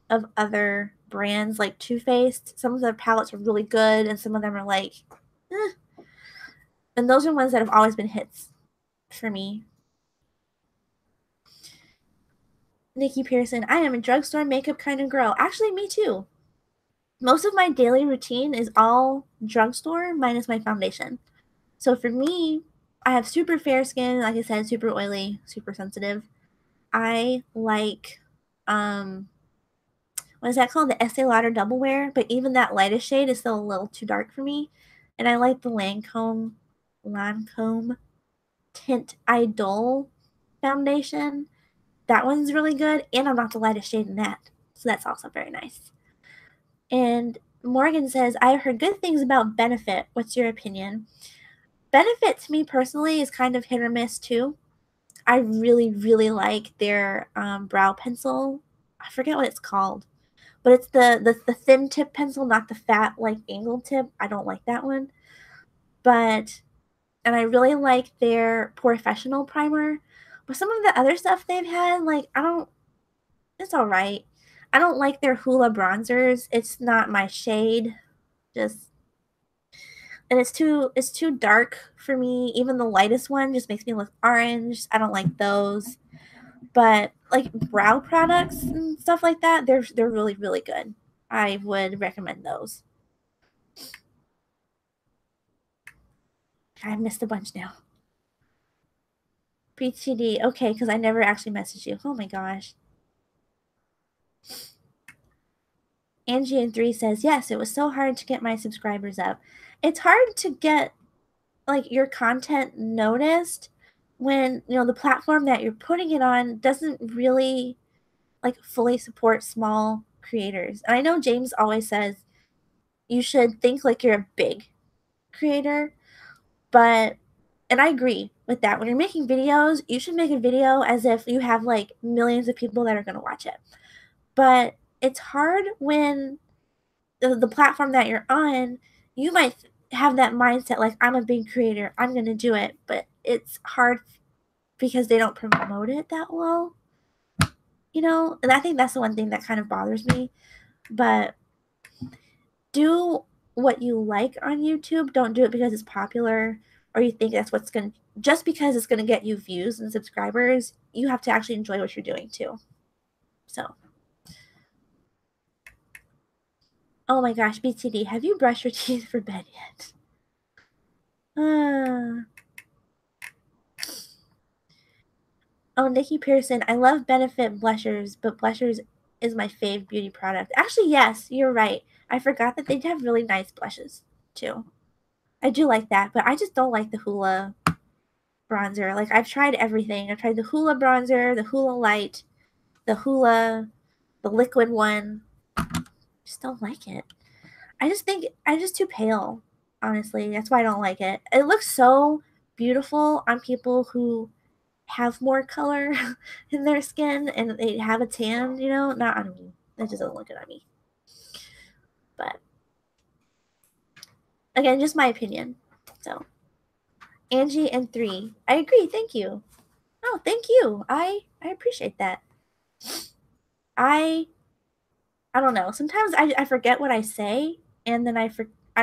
of other brands, like Too Faced. Some of their palettes are really good, and some of them are like, eh. And those are ones that have always been hits for me. Nikki Pearson, I am a drugstore makeup kind of girl. Actually, me too. Most of my daily routine is all drugstore minus my foundation. So for me, I have super fair skin, like I said, super oily, super sensitive. I like, what is that called? The Estee Lauder Double Wear, but even that lightest shade is still a little too dark for me. And I like the Lancome Tint Idol foundation. That one's really good, and I'm not the lightest shade in that. So that's also very nice. And Morgan says, I've heard good things about Benefit. What's your opinion? Benefit, to me personally, is kind of hit or miss too. I really, really like their brow pencil. I forget what it's called, but it's the thin tip pencil, not the fat, like, angled tip. I don't like that one. And I really like their Professional primer, But some of the other stuff they've had, like, it's alright. I don't like their Hoola bronzers. It's not my shade. And it's too dark for me. Even the lightest one just makes me look orange. I don't like those. But like brow products and stuff like that, they're really, really good. I would recommend those. I missed a bunch now. PTD, okay, because I never actually messaged you. Oh my gosh. Angie in 3 says, yes, it was so hard to get my subscribers up. It's hard to get like your content noticed when, you know, the platform that you're putting it on doesn't really like fully support small creators. And I know James always says you should think like you're a big creator, but and I agree with that. When you're making videos, you should make a video as if you have like millions of people that are going to watch it. But it's hard when the platform that you're on, you might have that mindset like I'm a big creator, I'm going to do it, but it's hard because they don't promote it that well. You know, and I think that's the one thing that kind of bothers me. But do what you like on YouTube. Don't do it because it's popular or you think that's what's going to, just because it's going to get you views and subscribers. You have to actually enjoy what you're doing too. So, oh my gosh, BTD, have you brushed your teeth for bed yet? Oh, Nikki Pearson, I love Benefit blushers, but blushers is my fave beauty product. Actually, yes, you're right. I forgot that they have really nice blushes too. I do like that, but I just don't like the Hoola bronzer. Like, I've tried everything. I've tried the Hoola bronzer, the Hoola light, the liquid one. Just don't like it. I just think I'm just too pale, honestly. That's why I don't like it. It looks so beautiful on people who have more color in their skin and they have a tan, you know, not on me. That just doesn't look good on me. But again, just my opinion. So Angie and 3. I agree, thank you. Oh, thank you. I appreciate that. I don't know. Sometimes I forget what I say and then I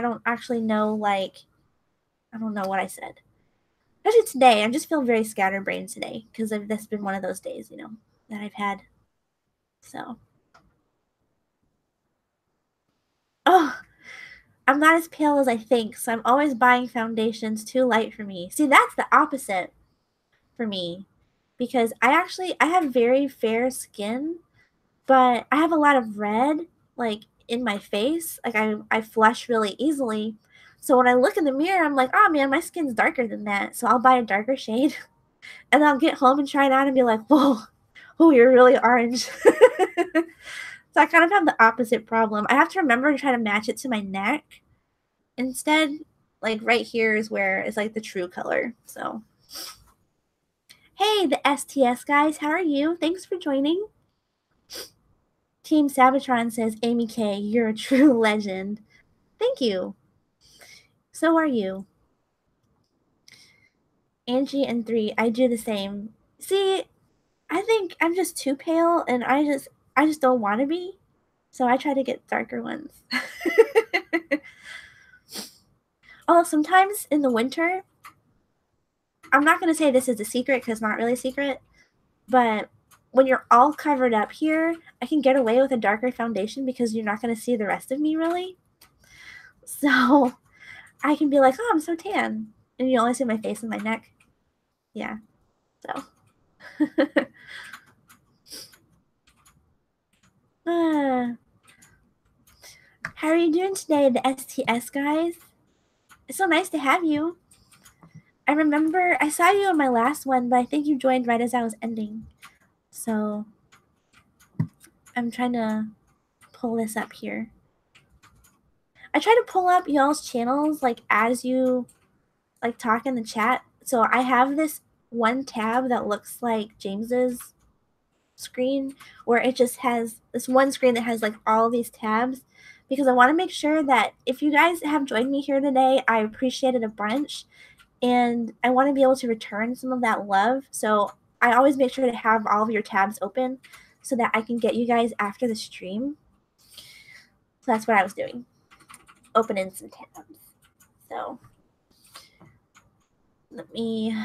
don't actually know like I don't know what I said. Actually today, I just feel very scatterbrained today because that's been one of those days, you know, that I've had. So oh, I'm not as pale as I think, so I'm always buying foundations too light for me. See, that's the opposite for me because I have very fair skin, but I have a lot of red like in my face. Like I flush really easily. So when I look in the mirror, I'm like, oh man, my skin's darker than that. So I'll buy a darker shade and I'll get home and try it on and be like, whoa, oh, you're really orange. So I kind of have the opposite problem. I have to remember to try to match it to my neck instead. Like right here is where it's like the true color. So hey, the STS guys, how are you? Thanks for joining. Team Sabatron says, aimee.k, you're a true legend. Thank you. So are you. Angie and 3, I do the same. See, I think I'm just too pale and I just don't want to be. So I try to get darker ones. Although sometimes in the winter, I'm not going to say this is a secret because it's not really a secret, but when you're all covered up here, I can get away with a darker foundation because you're not going to see the rest of me really. So I can be like, oh, I'm so tan. And you only see my face and my neck. Yeah. So. How are you doing today, the STS guys? It's so nice to have you. I remember I saw you on my last one, but I think you joined right as I was ending. So I'm trying to pull this up here. I try to pull up y'all's channels like as you like talk in the chat. So I have this one tab that looks like James's screen where it just has this one screen that has like all these tabs because I want to make sure that if you guys have joined me here today, I appreciate it a bunch and I want to be able to return some of that love. So I always make sure to have all of your tabs open so that I can get you guys after the stream. So that's what I was doing. Opening some tabs. So let me...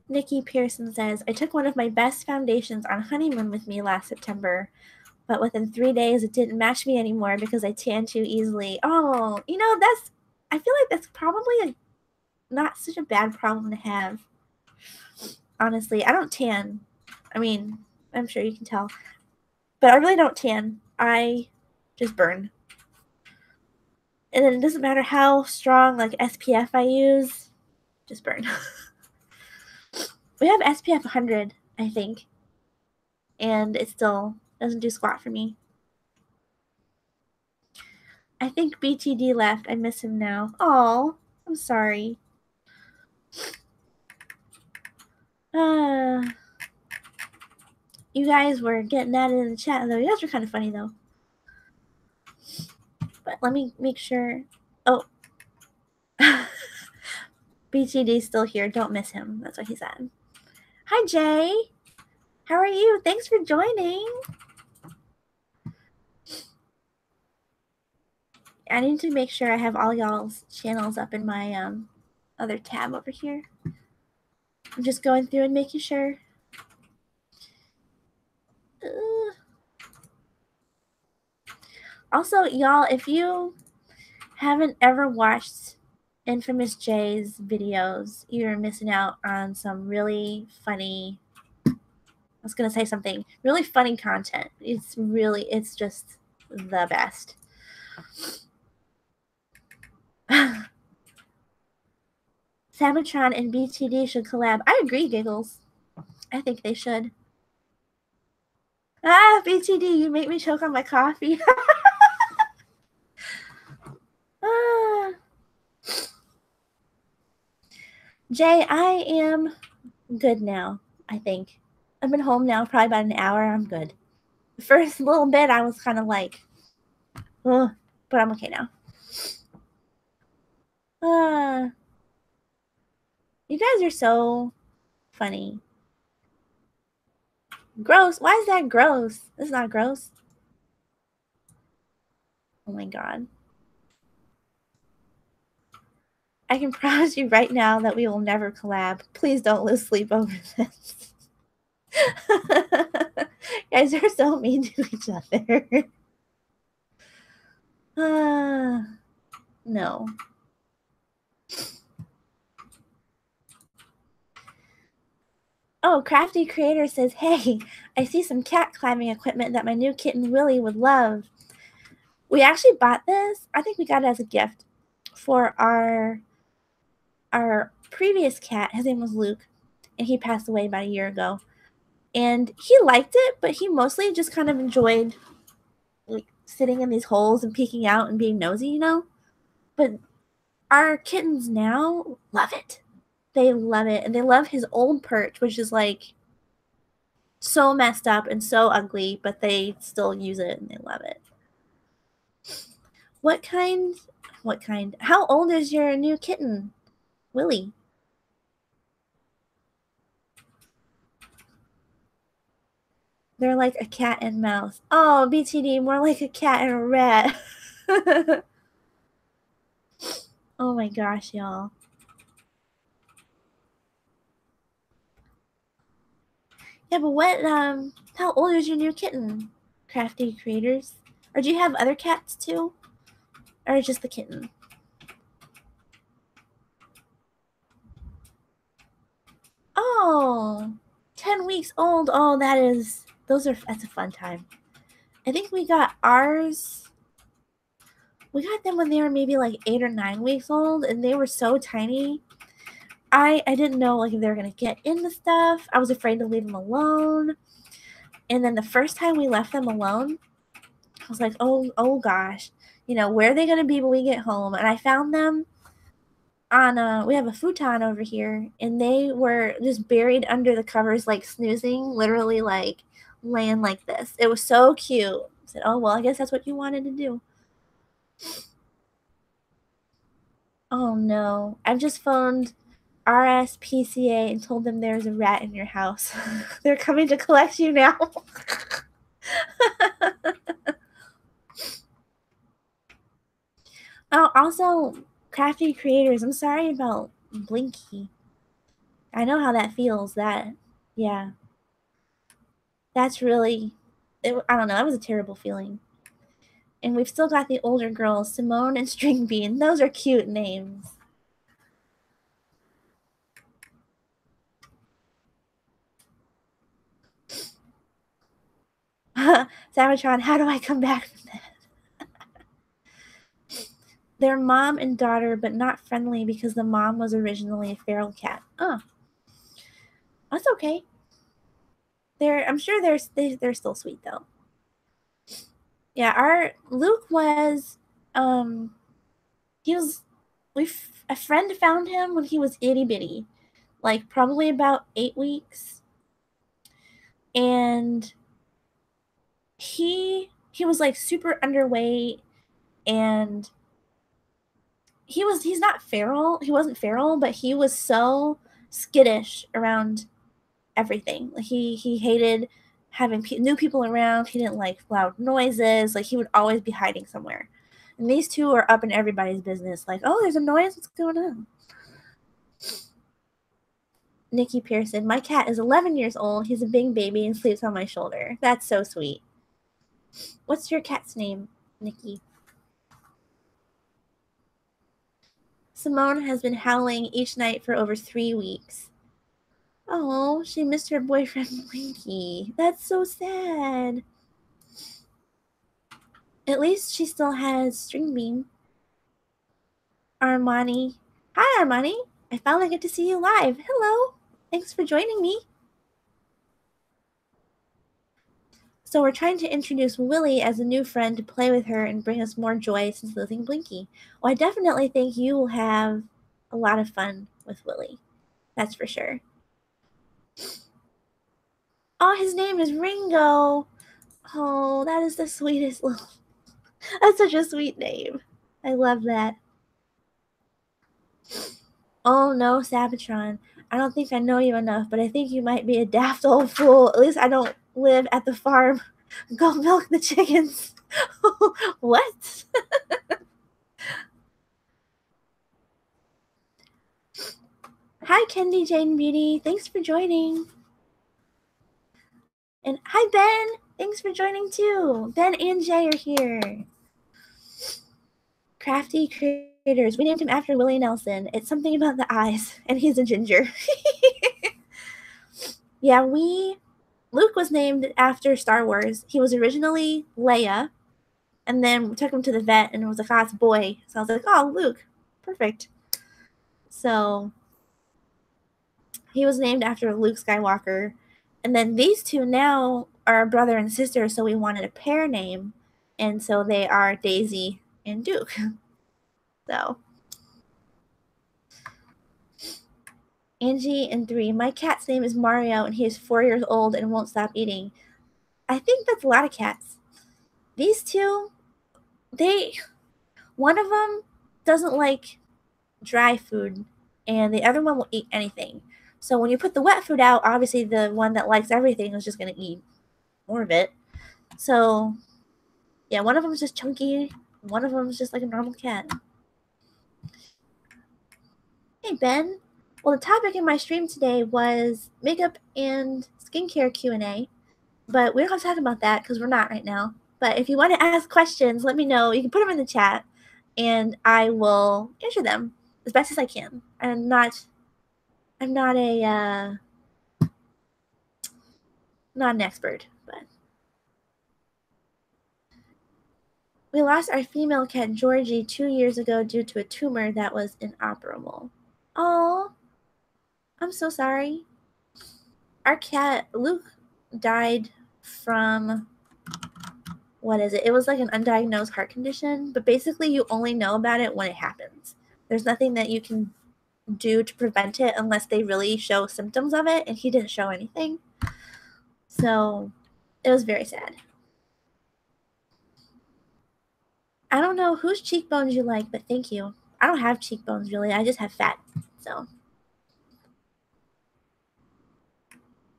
Nikki Pearson says, I took one of my best foundations on honeymoon with me last September, but within 3 days it didn't match me anymore because I tan too easily. Oh, you know, I feel like that's probably not such a bad problem to have. Honestly, I don't tan. I mean, I'm sure you can tell. But I really don't tan. I just burn. And then it doesn't matter how strong, like, SPF I use. Just burn. We have SPF 100, I think. And it still doesn't do squat for me. I think BTD left. I miss him now. Oh, I'm sorry. You guys were getting at it in the chat, though. You guys were kind of funny, though. But let me make sure. Oh. BTD's still here. Don't miss him. That's what he said. Hi, Jay. How are you? Thanks for joining. I need to make sure I have all y'all's channels up in my other tab over here. I'm just going through and making sure. Also, y'all, if you haven't ever watched Infamous Jay's videos, you're missing out on some really funny, I was going to say something, really funny content. It's just the best. Sabatron and BTD should collab. I agree, Giggles. I think they should. Ah, BTD, you make me choke on my coffee. Ah. Jay, I am good now, I think. I've been home now probably about an hour. I'm good. The first little bit, I was kind of like, ugh, but I'm okay now. You guys are so funny. Gross. Why is that gross? It's not gross. Oh my god. I can promise you right now that we will never collab. Please don't lose sleep over this. You guys are so mean to each other. No. Oh, Crafty Creator says, hey, I see some cat climbing equipment that my new kitten Willie would love. We actually bought this. I think we got it as a gift for our previous cat. His name was Luke, and he passed away about a year ago. And he liked it, but he mostly just kind of enjoyed like sitting in these holes and peeking out and being nosy, you know? But our kittens now love it. They love it. And they love his old perch, which is like so messed up and so ugly, but they still use it and they love it. What kind? How old is your new kitten, Willie? They're like a cat and mouse. Oh, BTD, more like a cat and a rat. Oh my gosh, y'all. Yeah, but what, how old is your new kitten, Crafty Creators? Or do you have other cats too? Or just the kitten? Oh, 10 weeks old. Oh, that's a fun time. I think we got ours. We got them when they were maybe like 8 or 9 weeks old, and they were so tiny. I didn't know like if they were gonna get into stuff. I was afraid to leave them alone. And then the first time we left them alone, I was like, oh gosh, you know, where are they gonna be when we get home? And I found them on we have a futon over here, and they were just buried under the covers, like snoozing, literally like laying like this. It was so cute. I said, oh well, I guess that's what you wanted to do. Oh no. I've just phoned RSPCA and told them there's a rat in your house. They're coming to collect you now. Oh, also, crafty creators, I'm sorry about Blinky. I know how that feels. Yeah, that's really, I don't know, that was a terrible feeling. And we've still got the older girls, Simone and String Bean. Those are cute names. Sabatron, how do I come back from that? They're mom and daughter, but not friendly because the mom was originally a feral cat. Oh, that's okay. I'm sure they're still sweet though. Yeah, our Luke was, he was, a friend found him when he was itty bitty, like probably about 8 weeks, and he was like super underweight, and he's not feral. He wasn't feral, but he was so skittish around everything. Like he hated having new people around. He didn't like loud noises. Like he would always be hiding somewhere. And these two are up in everybody's business. Like, oh, there's a noise. What's going on? Nikki Pearson. My cat is 11 years old. He's a big baby and sleeps on my shoulder. That's so sweet. What's your cat's name, Nikki? Simone has been howling each night for over 3 weeks. Oh, she missed her boyfriend Blinky. That's so sad. At least she still has String Bean. Armani. Hi, Armani. I finally get to see you live. Hello. Thanks for joining me. So we're trying to introduce Willie as a new friend to play with her and bring us more joy since losing Blinky. Well, I definitely think you will have a lot of fun with Willie. That's for sure. Oh, his name is Ringo. Oh, that is the sweetest little... That's such a sweet name. I love that. Oh no, Sabatron. I don't think I know you enough, but I think you might be a daft old fool. At least I don't live at the farm. Go milk the chickens. What? Hi, Kendi Jane Beauty. Thanks for joining. And hi, Ben. Thanks for joining too. Ben and Jay are here. Crafty Creators. We named him after Willie Nelson. It's something about the eyes, and he's a ginger. Yeah, Luke was named after Star Wars. He was originally Leia, and then we took him to the vet, and it was like, oh, it's a boy. So I was like, oh, Luke. Perfect. So he was named after Luke Skywalker. And then these two now are brother and sister, so we wanted a pair name. And so they are Daisy and Duke. So Angie and 3. My cat's name is Mario, and he is 4 years old and won't stop eating. I think that's a lot of cats. These two, one of them doesn't like dry food, and the other one will eat anything. So when you put the wet food out, obviously the one that likes everything is just going to eat more of it. So, yeah, one of them is just chunky, one of them is just like a normal cat. Hey, Ben. Well, the topic in my stream today was makeup and skincare Q&A, but we don't have to talk about that because we're not right now. But if you want to ask questions, let me know. You can put them in the chat, and I will answer them as best as I can. I'm not not an expert, but we lost our female cat Georgie 2 years ago due to a tumor that was inoperable. Oh, I'm so sorry. Our cat Luke died from, what is it? It was like an undiagnosed heart condition, but basically you only know about it when it happens. There's nothing that you can do to prevent it unless they really show symptoms of it, and he didn't show anything. So it was very sad. I don't know whose cheekbones you like, but thank you. I don't have cheekbones really. I just have fat. So.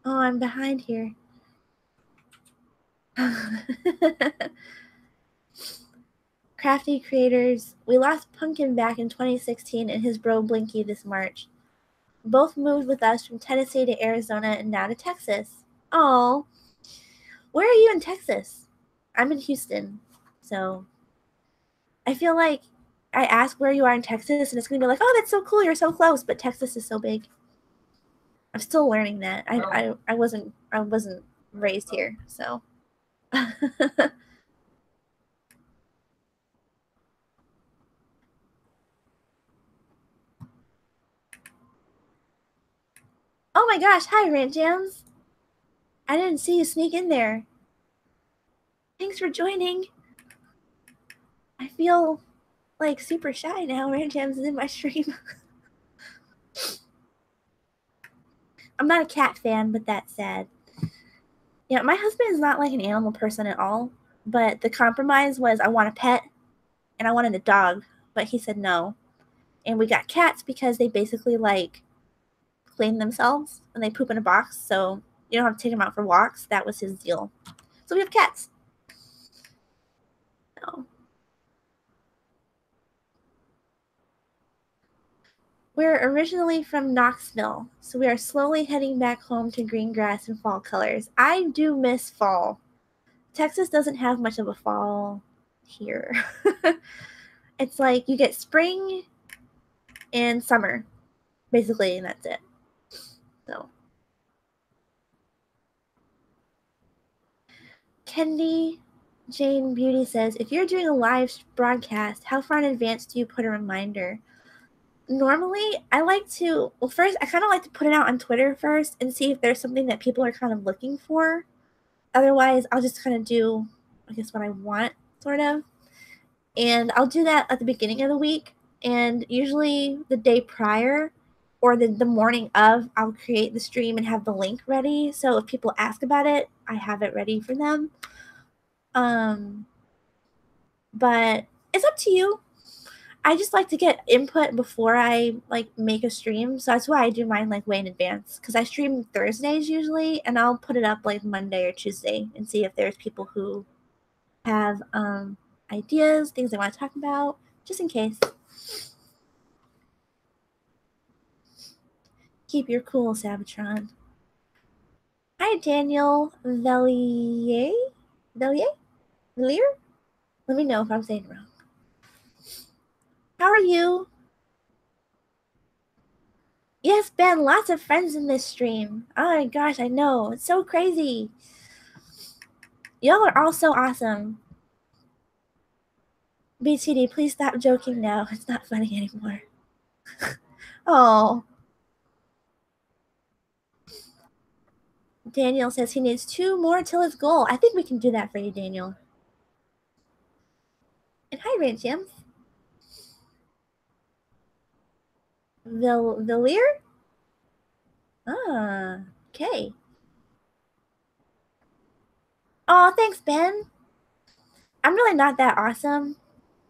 Oh, I'm behind here. Crafty creators. We lost Pumpkin back in 2016 and his bro Blinky this March. Both moved with us from Tennessee to Arizona and now to Texas. Oh. Where are you in Texas? I'm in Houston. So I feel like I ask where you are in Texas and it's going to be like, oh, that's so cool. You're so close. But Texas is so big. I'm still learning that. I wasn't raised here. So. Oh my gosh. Hi, Rant Jams. I didn't see you sneak in there. Thanks for joining. I feel like super shy now. Rant Jams is in my stream. I'm not a cat fan, but that's sad. Yeah, my husband is not like an animal person at all. But the compromise was I want a pet and I wanted a dog, but he said no. And we got cats because they basically like clean themselves and they poop in a box, so you don't have to take them out for walks. That was his deal. So we have cats. So. We're originally from Knoxville, so we are slowly heading back home to green grass and fall colors. I do miss fall. Texas doesn't have much of a fall here. It's like you get spring and summer, basically, and that's it. So. Kendi Jane Beauty says, if you're doing a live broadcast, how far in advance do you put a reminder? Normally, I like to, well, first, I kind of like to put it out on Twitter first and see if there's something that people are kind of looking for. Otherwise, I'll just kind of do, I guess, what I want, sort of. And I'll do that at the beginning of the week. And usually the day prior or the morning of, I'll create the stream and have the link ready. So if people ask about it, I have it ready for them. But it's up to you. I just like to get input before I like make a stream, so that's why I do mine like way in advance. Because I stream Thursdays usually, and I'll put it up like Monday or Tuesday and see if there's people who have ideas, things they want to talk about, just in case. Keep your cool, Sabatron. Hi, Daniel Vellier. Vellier? Vellier? Let me know if I'm saying it wrong. How are you? Yes, Ben, lots of friends in this stream. Oh my gosh, I know. It's so crazy. Y'all are all so awesome. BTD, please stop joking now. It's not funny anymore. Oh. Daniel says he needs 2 more till his goal. I think we can do that for you, Daniel. And hi, Rant Jams. Villier? Ah, okay. Oh, thanks, Ben. I'm really not that awesome,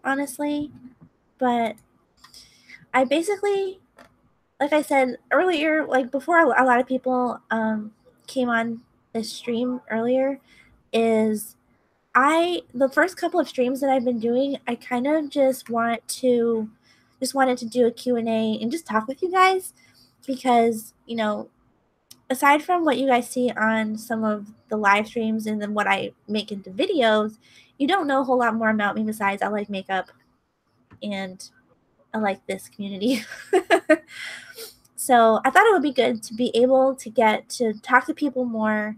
honestly. But I basically, like I said earlier, like before a lot of people came on this stream earlier, is the first couple of streams that I've been doing, I kind of just wanted to do a Q&A and just talk with you guys because, you know, aside from what you guys see on some of the live streams and then what I make into videos, you don't know a whole lot more about me besides I like makeup and I like this community. So I thought it would be good to be able to get to talk to people more,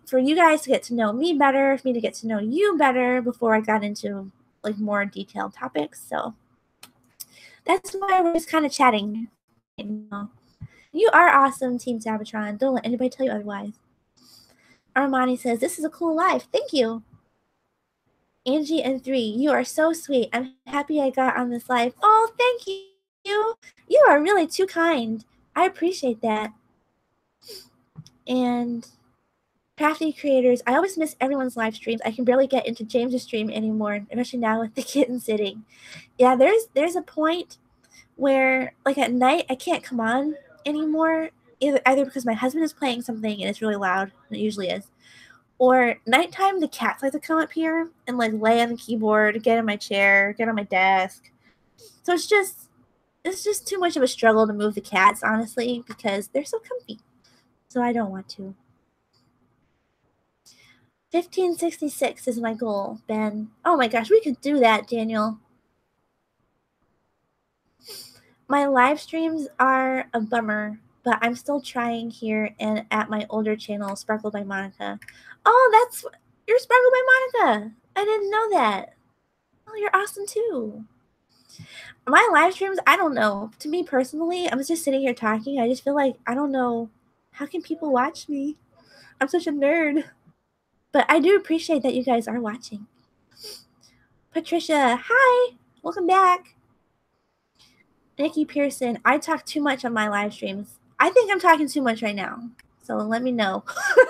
for you guys to get to know me better, for me to get to know you better before I got into like more detailed topics. So that's why we're just kind of chatting. You are awesome, Team Sabatron. Don't let anybody tell you otherwise. Armani says, this is a cool life. Thank you. Angie and 3, you are so sweet. I'm happy I got on this live. Oh, thank you. You are really too kind. I appreciate that. And Crafty creators, I always miss everyone's live streams. I can barely get into James's stream anymore, especially now with the kitten sitting. Yeah, there's a point where, like, at night I can't come on anymore, either because my husband is playing something and it's really loud, and it usually is, or nighttime the cats like to come up here and like lay on the keyboard, get in my chair, get on my desk. So it's just too much of a struggle to move the cats, honestly, because they're so comfy. So I don't want to. 1566 is my goal, Ben. Oh my gosh, we could do that, Daniel. My live streams are a bummer, but I'm still trying here and at my older channel, Sparkle by Monica. Oh, you're Sparkle by Monica. I didn't know that. Oh, you're awesome too. My live streams, I don't know. To me personally, I'm just sitting here talking. I just feel like, I don't know. How can people watch me? I'm such a nerd. But I do appreciate that you guys are watching. Patricia, hi. Welcome back. Nikki Pearson, I talk too much on my live streams. I think I'm talking too much right now. So let me know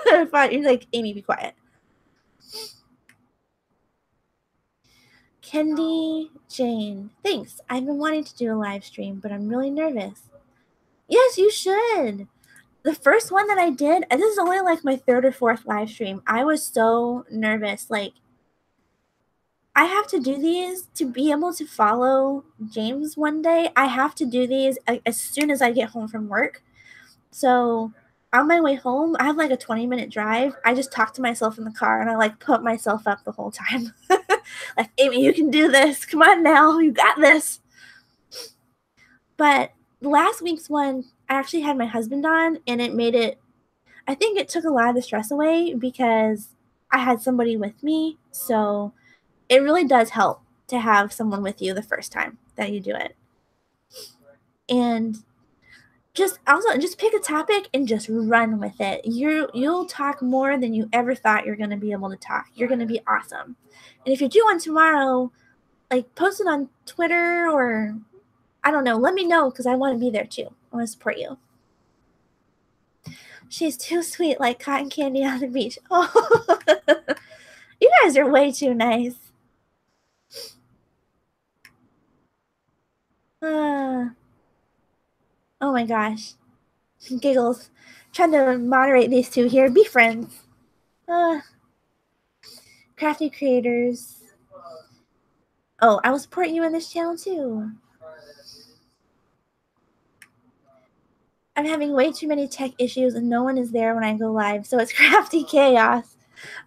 if you're like, Amy, be quiet. Kendi Jane, thanks. I've been wanting to do a live stream, but I'm really nervous. Yes, you should. The first one that I did, and this is only like my third or fourth live stream, I was so nervous. Like, I have to do these to be able to follow James one day. I have to do these as soon as I get home from work. So on my way home, I have like a 20-minute drive. I just talk to myself in the car and I like put myself up the whole time. Like, Amy, you can do this. Come on now. You got this. But last week's one, I actually had my husband on and it made it, I think it took a lot of the stress away because I had somebody with me. So it really does help to have someone with you the first time that you do it. And just pick a topic and just run with it. You'll talk more than you ever thought you're going to be able to talk. You're going to be awesome. And if you do one tomorrow, like, post it on Twitter or I don't know, let me know because I want to be there too. I want to support you. She's too sweet, like cotton candy on the beach. Oh, you guys are way too nice. Oh my gosh. Giggles. Trying to moderate these two here. Be friends. Crafty creators. Oh, I will support you on this channel too. I'm having way too many tech issues and no one is there when I go live, so it's crafty chaos.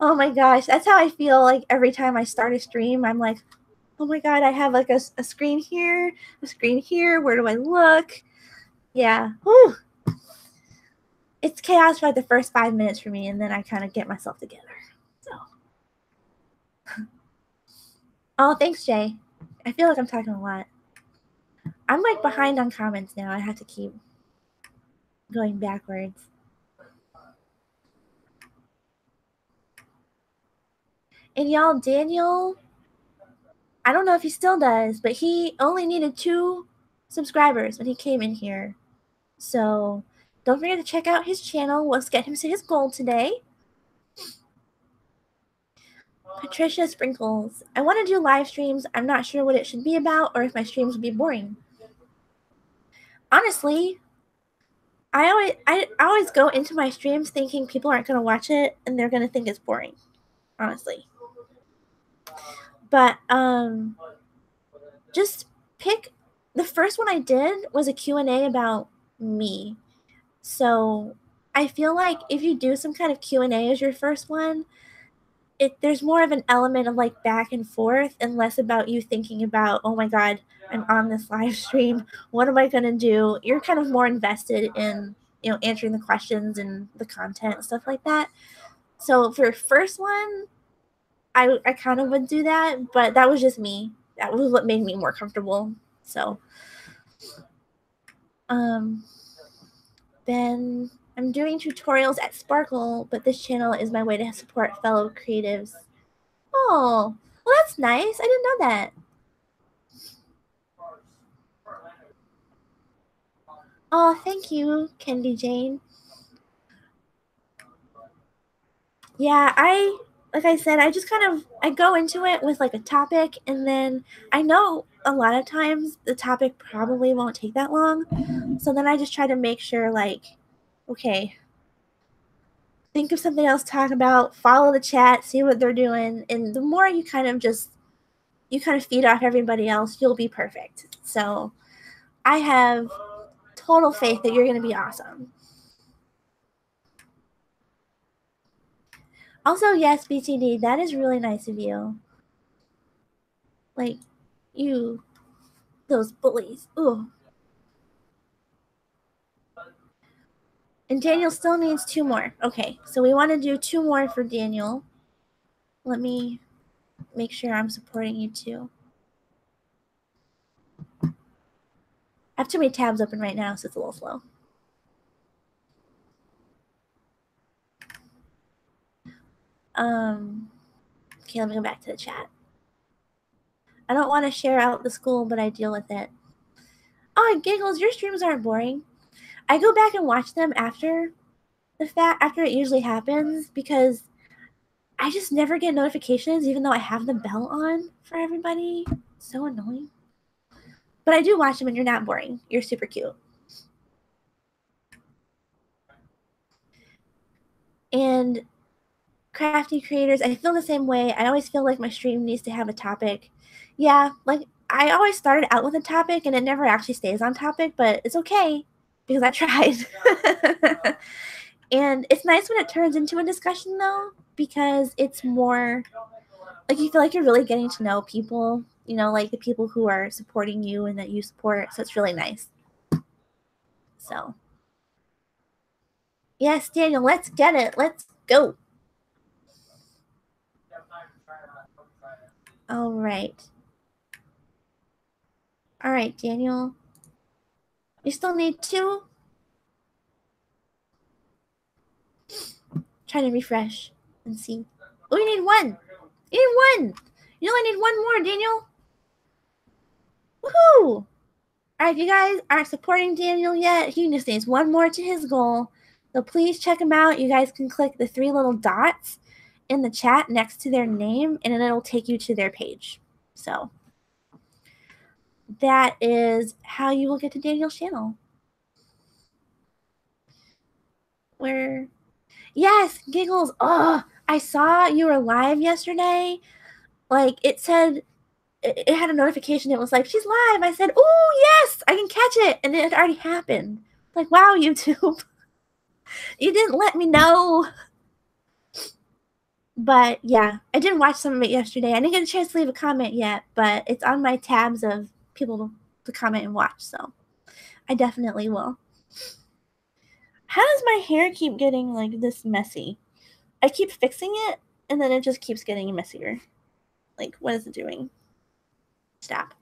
Oh my gosh, that's how I feel like every time I start a stream. I'm like, oh my god, I have like a screen here, a screen here. Where do I look? Yeah. Whew. It's chaos for like the first 5 minutes for me, and then I kind of get myself together. So. Oh, thanks, Jay. I feel like I'm talking a lot. I'm like behind on comments now. I have to keep going backwards. And y'all, Daniel, I don't know if he still does, but he only needed 2 subscribers when he came in here. So don't forget to check out his channel. Let's get him to his goal today. Patricia Sprinkles. I want to do live streams. I'm not sure what it should be about or if my streams would be boring. Honestly, I always go into my streams thinking people aren't going to watch it and they're going to think it's boring. Honestly. But just pick, the first one I did was a Q&A about me. So I feel like if you do some kind of Q&A as your first one, there's more of an element of like back and forth and less about you thinking about, oh my god, I'm on this live stream, what am I going to do? You're kind of more invested in, you know, answering the questions and the content and stuff like that. So for first one, I kind of would do that, but that was just me. That was what made me more comfortable. So Ben, I'm doing tutorials at Sparkle, but this channel is my way to support fellow creatives. Oh, well, that's nice. I didn't know that. Oh, thank you, Kendi Jane. Yeah, like I said, I just I go into it with like a topic, and then I know a lot of times the topic probably won't take that long. So then I just try to make sure, like, okay, think of something else to talk about, follow the chat, see what they're doing, and the more you kind of feed off everybody else, you'll be perfect. So I have total faith that you're going to be awesome. Also, yes, BTD, that is really nice of you. Like, you, those bullies. Ooh. And Daniel still needs 2 more. Okay, so we want to do 2 more for Daniel. Let me make sure I'm supporting you too. I have too many tabs open right now, so it's a little slow. Okay, let me go back to the chat. I don't want to share out the school, but I deal with it. Oh, Giggles, your streams aren't boring. I go back and watch them after after it usually happens, because I just never get notifications even though I have the bell on for everybody. So annoying. But I do watch them, and you're not boring. You're super cute. And crafty creators, I feel the same way. I always feel like my stream needs to have a topic. Yeah, like I always started out with a topic and it never actually stays on topic, but it's okay because I tried. And it's nice when it turns into a discussion though, because it's more like you feel like you're really getting to know people, you know, like the people who are supporting you and that you support. So it's really nice. So, yes, Daniel, let's get it. Let's go. All right. All right, Daniel. You still need 2? Try to refresh and see. Oh, you need 1. You need 1. You only need 1 more, Daniel. Woohoo! Alright, if you guys aren't supporting Daniel yet, he just needs 1 more to his goal. So please check him out. You guys can click the 3 little dots in the chat next to their name, and then it'll take you to their page. So that is how you will get to Daniel's channel. Where, yes, Giggles. Oh, I saw you were live yesterday. Like, it said, it had a notification. It was like, she's live. I said, oh, yes, I can catch it. And it had already happened. Like, wow, YouTube. You didn't let me know. But yeah, I did watch some of it yesterday. I didn't get a chance to leave a comment yet, but it's on my tabs of people to comment and watch. So I definitely will. How does my hair keep getting like this messy? I keep fixing it and then it just keeps getting messier. Like, what is it doing? Stop.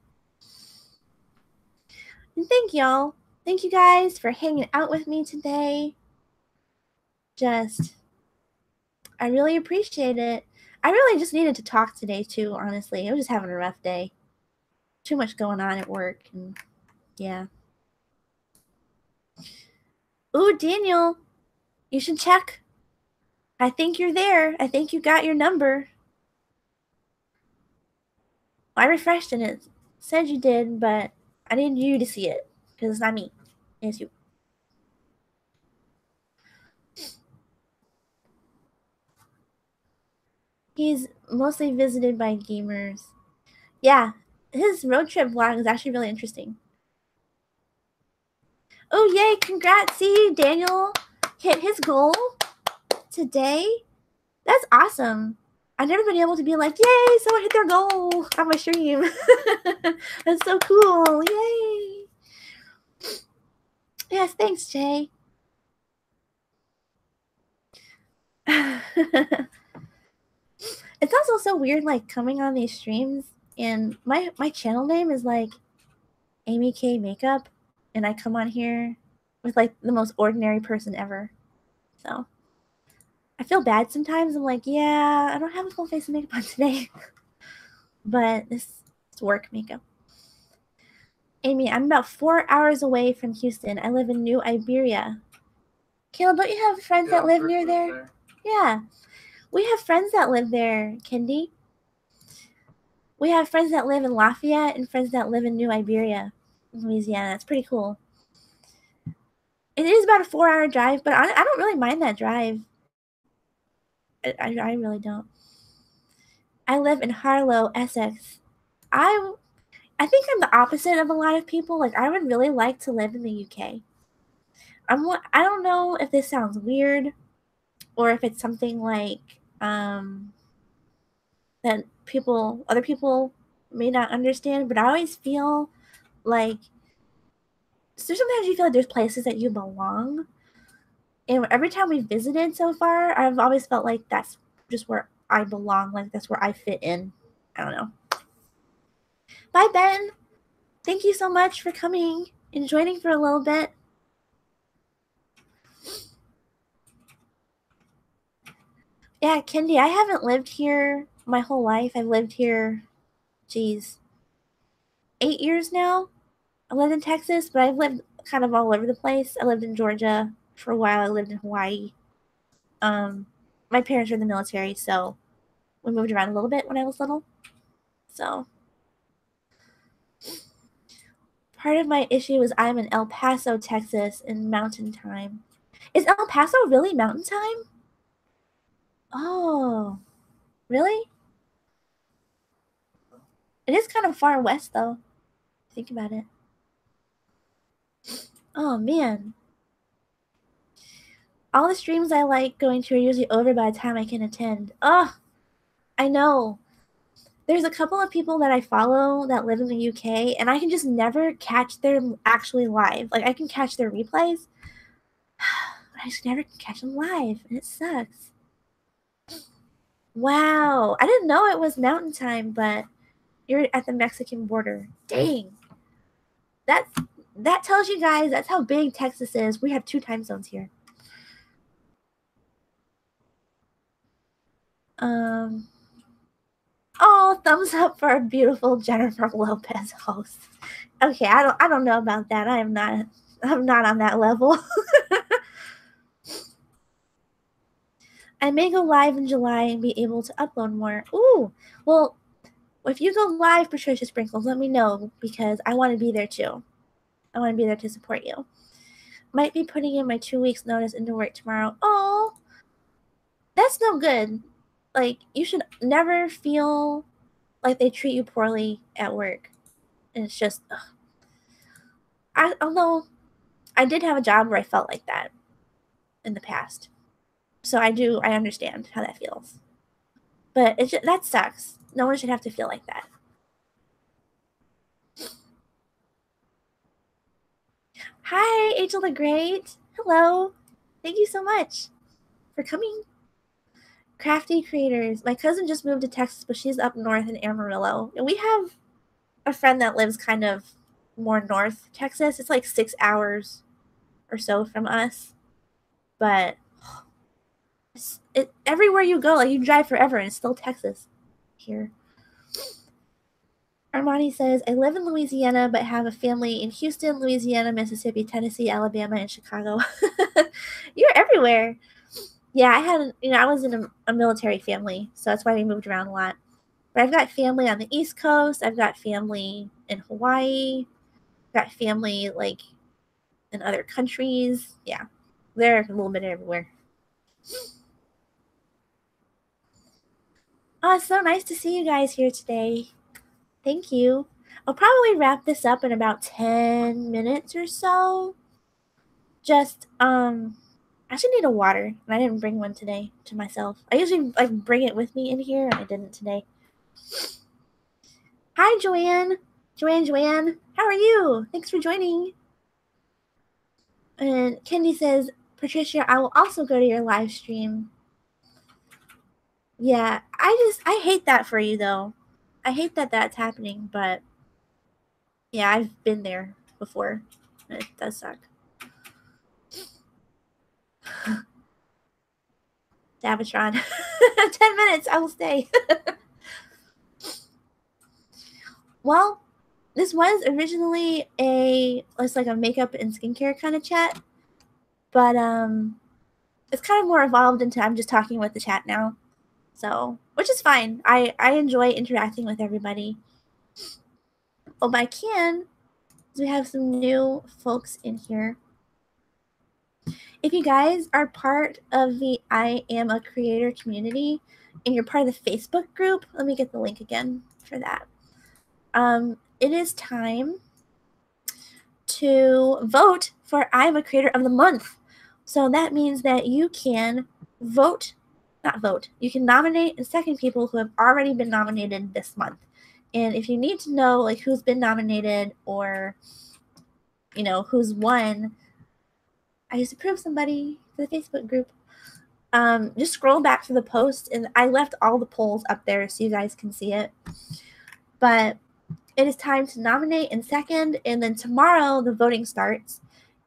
And thank y'all. Thank you guys for hanging out with me today. I really appreciate it. I really just needed to talk today too, honestly. I was just having a rough day. Too much going on at work, and yeah. Ooh, Daniel, you should check. I think you're there. I think you got your number. I refreshed and it said you did, but I need you to see it because it's not me. It's you. He's mostly visited by gamers. Yeah, his road trip vlog is actually really interesting. Oh, yay, congrats. See, Daniel hit his goal today. That's awesome. I've never been able to be like, yay, someone hit their goal on my stream. That's so cool. Yay. Yes, thanks, Jay. It's also so weird, like, coming on these streams, and my channel name is, like, aimee.k makeup, and I come on here with, like, the most ordinary person ever. So I feel bad sometimes. I'm like, yeah, I don't have a full face of makeup on today. But this is work makeup. Amy, I'm about 4 hours away from Houston. I live in New Iberia. Caleb, don't you have friends that live near there? Yeah. We have friends that live there, Kendi. We have friends that live in Lafayette and friends that live in New Iberia, Louisiana. It's pretty cool. It is about a 4-hour drive, but I don't really mind that drive. I really don't. I live in Harlow, Essex. I think I'm the opposite of a lot of people. Like, I would really like to live in the UK. I don't know if this sounds weird or if it's something like that other people may not understand, but I always feel like sometimes you feel like there's places that you belong. And every time we visited so far, I've always felt like that's just where I belong. Like, that's where I fit in. I don't know. Bye, Ben. Thank you so much for coming and joining for a little bit. Yeah, Kendi, I haven't lived here my whole life. I've lived here, 8 years now. I lived in Texas, but I've lived kind of all over the place. I lived in Georgia for a while. I lived in Hawaii. My parents were in the military, so we moved around a little bit when I was little. So part of my issue is I'm in El Paso, Texas, in mountain time. Is El Paso really mountain time? Oh, really? It is kind of far west, though. Think about it. Oh, man. All the streams I like going to are usually over by the time I can attend. Oh, I know. There's a couple of people that I follow that live in the UK, and I can just never catch them actually live. Like, I can catch their replays, but I just never can catch them live, and it sucks. Wow. I didn't know it was mountain time, but you're at the Mexican border. Dang. That tells you guys that's how big Texas is. We have 2 time zones here. Oh, thumbs up for a beautiful Jennifer Lopez host. Okay, I don't know about that. I'm not on that level. I may go live in July and be able to upload more. Ooh, well, if you go live, Patricia Sprinkles, let me know because I want to be there too. I want to be there to support you. Might be putting in my 2 weeks notice into work tomorrow. Oh, that's no good. Like, you should never feel like they treat you poorly at work. And it's just, although I did have a job where I felt like that in the past. So I understand how that feels. But that sucks. No one should have to feel like that. Hi, Angel the Great. Hello. Thank you so much for coming. Crafty Creators. My cousin just moved to Texas, but she's up north in Amarillo. And we have a friend that lives kind of more north Texas. It's like 6 hours or so from us. But everywhere you go, like, you drive forever and it's still Texas here. Armani says, I live in Louisiana, but have a family in Houston, Louisiana, Mississippi, Tennessee, Alabama, and Chicago. You're everywhere. Yeah, I was in a military family, so that's why we moved around a lot. But I've got family on the East Coast. I've got family in Hawaii. I've got family, like, in other countries. Yeah, they're a little bit everywhere. Oh, it's so nice to see you guys here today. Thank you. I'll probably wrap this up in about 10 minutes or so. Just, I actually need a water, and I didn't bring one today to myself. I usually, like, bring it with me in here, and I didn't today. Hi, Joanne. Joanne. How are you? Thanks for joining. And Kendi says, Patricia, I will also go to your live stream. Yeah, I hate that for you, though. I hate that that's happening, but yeah, I've been there before. It does suck. Davatron. 10 minutes, I will stay. Well, this was originally it's like a makeup and skincare kind of chat, but it's kind of more evolved into I'm just talking with the chat now. So, which is fine. I enjoy interacting with everybody. Oh, but I can. We have some new folks in here. If you guys are part of the I Am a Creator community and you're part of the Facebook group, let me get the link again for that. It is time to vote for I Am a Creator of the Month. So that means that you can you can nominate and second people who have already been nominated this month. And if you need to know like who's been nominated or you know who's won, I used to prove somebody for the Facebook group. Just scroll back to the post, and I left all the polls up there so you guys can see it. But it is time to nominate and second, and then tomorrow the voting starts.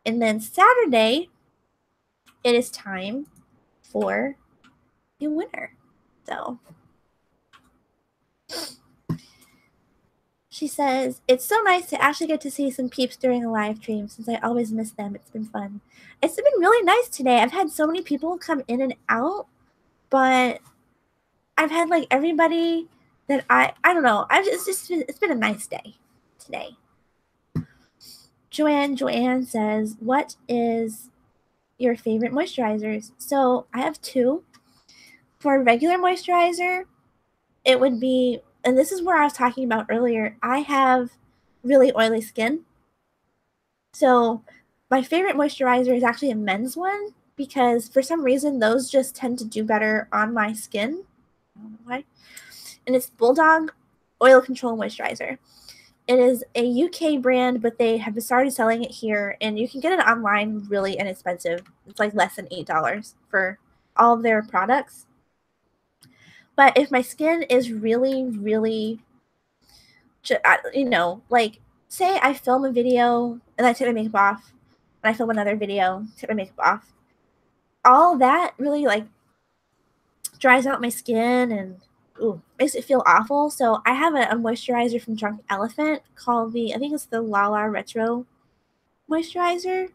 And then Saturday, it is time for a winner. So she says, it's so nice to actually get to see some peeps during a live stream since I always miss them. It's been fun. It's been really nice today. I've had so many people come in and out, but I've had like everybody that I don't know. It's been a nice day today. Joanne says, what is your favorite moisturizers? So I have two. For regular moisturizer, it would be, and this is where I was talking about earlier, I have really oily skin. So my favorite moisturizer is actually a men's one because for some reason those just tend to do better on my skin. I don't know why. And it's Bulldog Oil Control Moisturizer. It is a UK brand, but they have started selling it here, and you can get it online really inexpensive. It's like less than $8 for all of their products. But if my skin is really, really, you know, like say I film a video and I take my makeup off, and I film another video, take my makeup off, all that really like dries out my skin and makes it feel awful. So I have a moisturizer from Drunk Elephant called I think it's the Lala Retro moisturizer.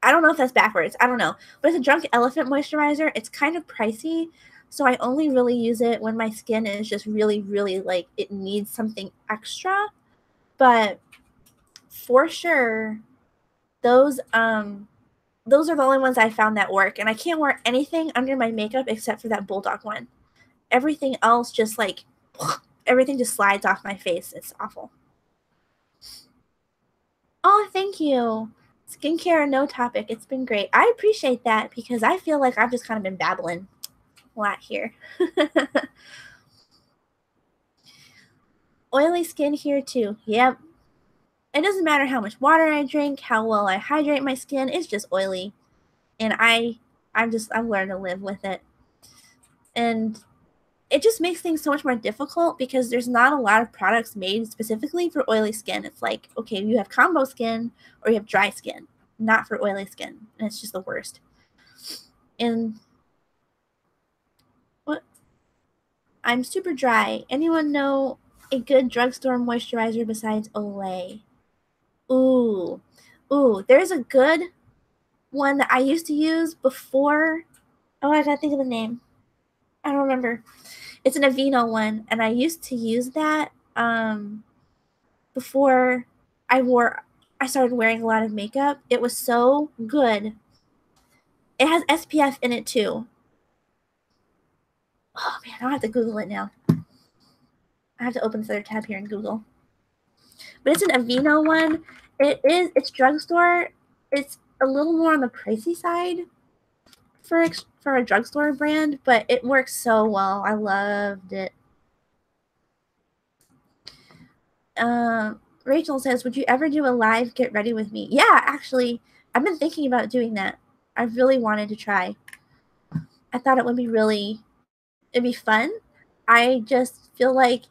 I don't know if that's backwards. I don't know. But it's a Drunk Elephant moisturizer. It's kind of pricey. So I only really use it when my skin is just really, really like it needs something extra. But for sure, those are the only ones I found that work. And I can't wear anything under my makeup except for that Bulldog one. Everything else just like everything just slides off my face. It's awful. Oh, thank you. Skincare no topic. It's been great. I appreciate that because I feel like I've just kind of been babbling a lot here. Oily skin here too. Yep. It doesn't matter how much water I drink, how well I hydrate my skin. It's just oily. And I've learned to live with it. And it just makes things so much more difficult because there's not a lot of products made specifically for oily skin. It's like, okay, you have combo skin or you have dry skin, not for oily skin. And it's just the worst. And what? I'm super dry. Anyone know a good drugstore moisturizer besides Olay? Ooh. There's a good one that I used to use before. Oh, I gotta think of the name. I don't remember. It's an Aveeno one, and I used to use that before I started wearing a lot of makeup. It was so good. It has SPF in it too. Oh man, I'll have to Google it now. I have to open this other tab here in Google. But it's an Aveeno one. It's drugstore. It's a little more on the pricey side for a drugstore brand, but it works so well. I loved it. Rachel says, would you ever do a live get ready with me? Yeah, actually, I've been thinking about doing that. I really wanted to try. I thought it would be it'd be fun. I just feel like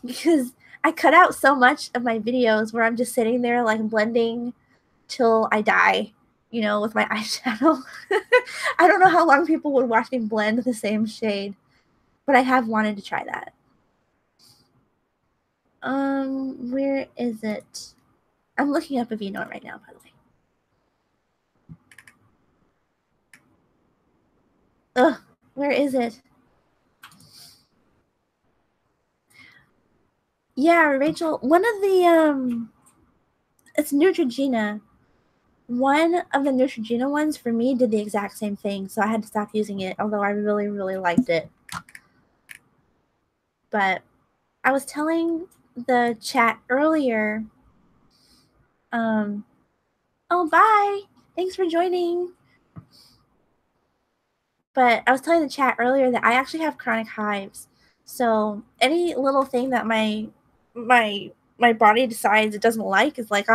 because I cut out so much of my videos where I'm just sitting there like blending till I die, you know, with my eyeshadow. I don't know how long people would watch me blend the same shade, but I have wanted to try that. Where is it? I'm looking up Aveeno right now, by the way. Ugh, where is it? Yeah, Rachel, one of the, it's Neutrogena. One of the Neutrogena ones for me did the exact same thing, so I had to stop using it, although I really, really liked it. But I was telling the chat earlier, oh, bye! Thanks for joining! But I was telling the chat earlier that I actually have chronic hives. So any little thing that my body decides it doesn't like is like,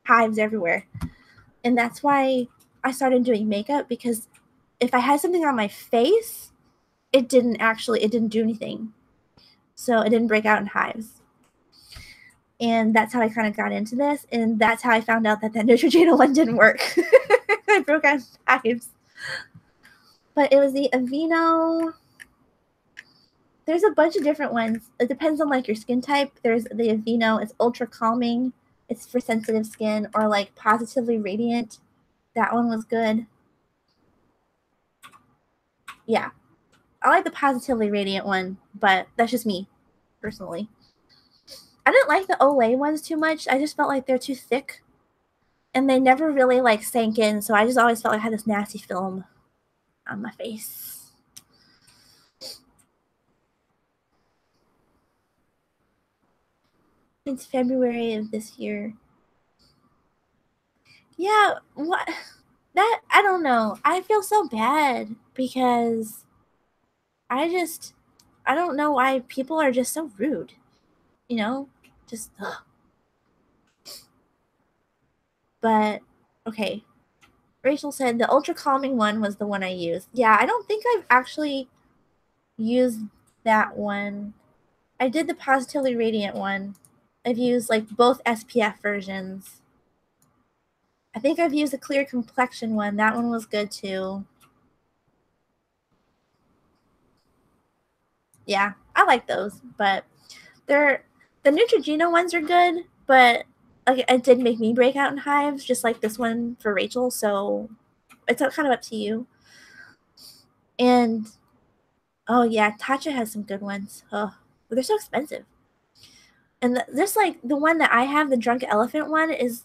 hives everywhere. And that's why I started doing makeup, because if I had something on my face, it didn't do anything. So it didn't break out in hives. And that's how I kind of got into this. And that's how I found out that Neutrogena one didn't work. I broke out in hives. But it was the Aveeno. There's a bunch of different ones. It depends on like your skin type. There's the Aveeno. It's ultra calming. It's for sensitive skin. Or like Positively Radiant. That one was good. Yeah. I like the Positively Radiant one, but that's just me, personally. I didn't like the Olay ones too much. I just felt like they're too thick. And they never really like sank in, so I just always felt like I had this nasty film on my face. It's February of this year. Yeah, what? That, I don't know. I feel so bad because I don't know why people are just so rude. You know? Just, ugh. But, okay. Rachel said the ultra calming one was the one I used. Yeah, I don't think I've actually used that one. I did the Positively Radiant one. I've used like both SPF versions. I think I've used the clear complexion one. That one was good too. Yeah, I like those, but the Neutrogena ones are good, but like it did make me break out in hives, just like this one for Rachel. So it's kind of up to you. And oh yeah, Tatcha has some good ones. Oh, but they're so expensive. And this like the one that I have, the Drunk Elephant one, it's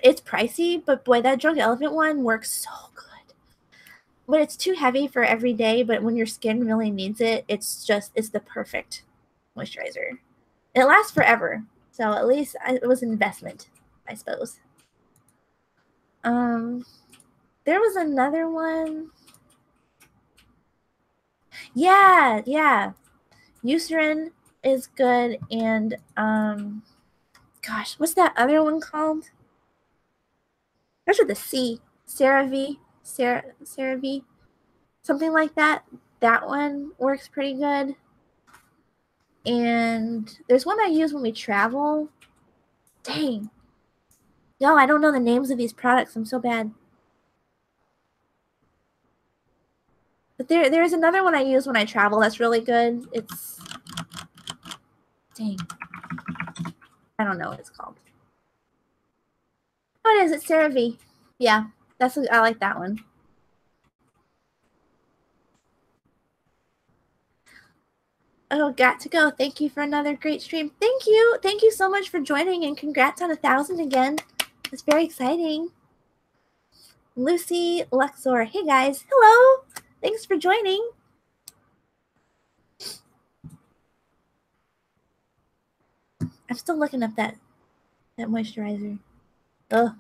pricey, but boy, that Drunk Elephant one works so good. But it's too heavy for every day, but when your skin really needs it, it's the perfect moisturizer. It lasts forever, so at least it was an investment, I suppose. There was another one. Yeah. Eucerin is good, and gosh, what's that other one called? There's with the C. CeraVe, CeraVe, something like that. That one works pretty good. And there's one I use when we travel. Dang. No, I don't know the names of these products. I'm so bad. But there's another one I use when I travel that's really good. It's... Dang. I don't know what it's called. Oh, it is. It's CeraVe. Yeah, I like that one. Oh, got to go. Thank you for another great stream. Thank you. Thank you so much for joining, and congrats on 1,000 again. It's very exciting. Lucy Luxor. Hey, guys. Hello. Thanks for joining. I'm still looking up that moisturizer. Ugh.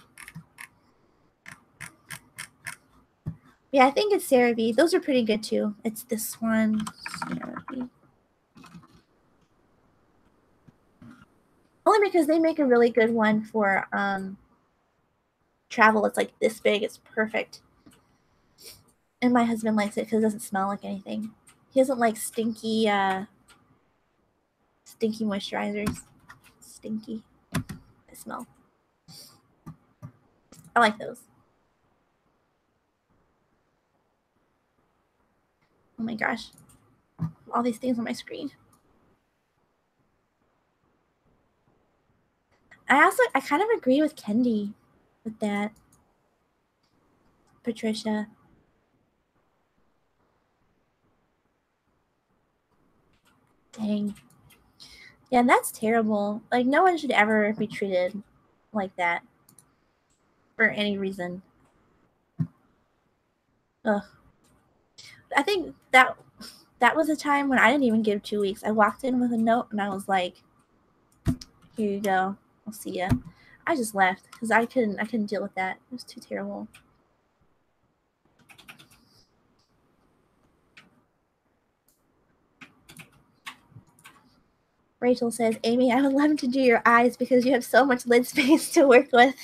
Yeah, I think it's CeraVe. Those are pretty good, too. It's this one. CeraVe. Only because they make a really good one for travel. It's like this big. It's perfect. And my husband likes it because it doesn't smell like anything. He doesn't like stinky moisturizers. Stinky. I smell. I like those. Oh my gosh. All these things on my screen. I kind of agree with Kendi with that. Patricia. Dang. Yeah, that's terrible. Like, no one should ever be treated like that for any reason. Ugh. I think that was a time when I didn't even give 2 weeks. I walked in with a note and I was like, "Here you go. I'll see ya." I just left because I couldn't deal with that. It was too terrible. Rachel says, "Amy, I would love to do your eyes because you have so much lid space to work with."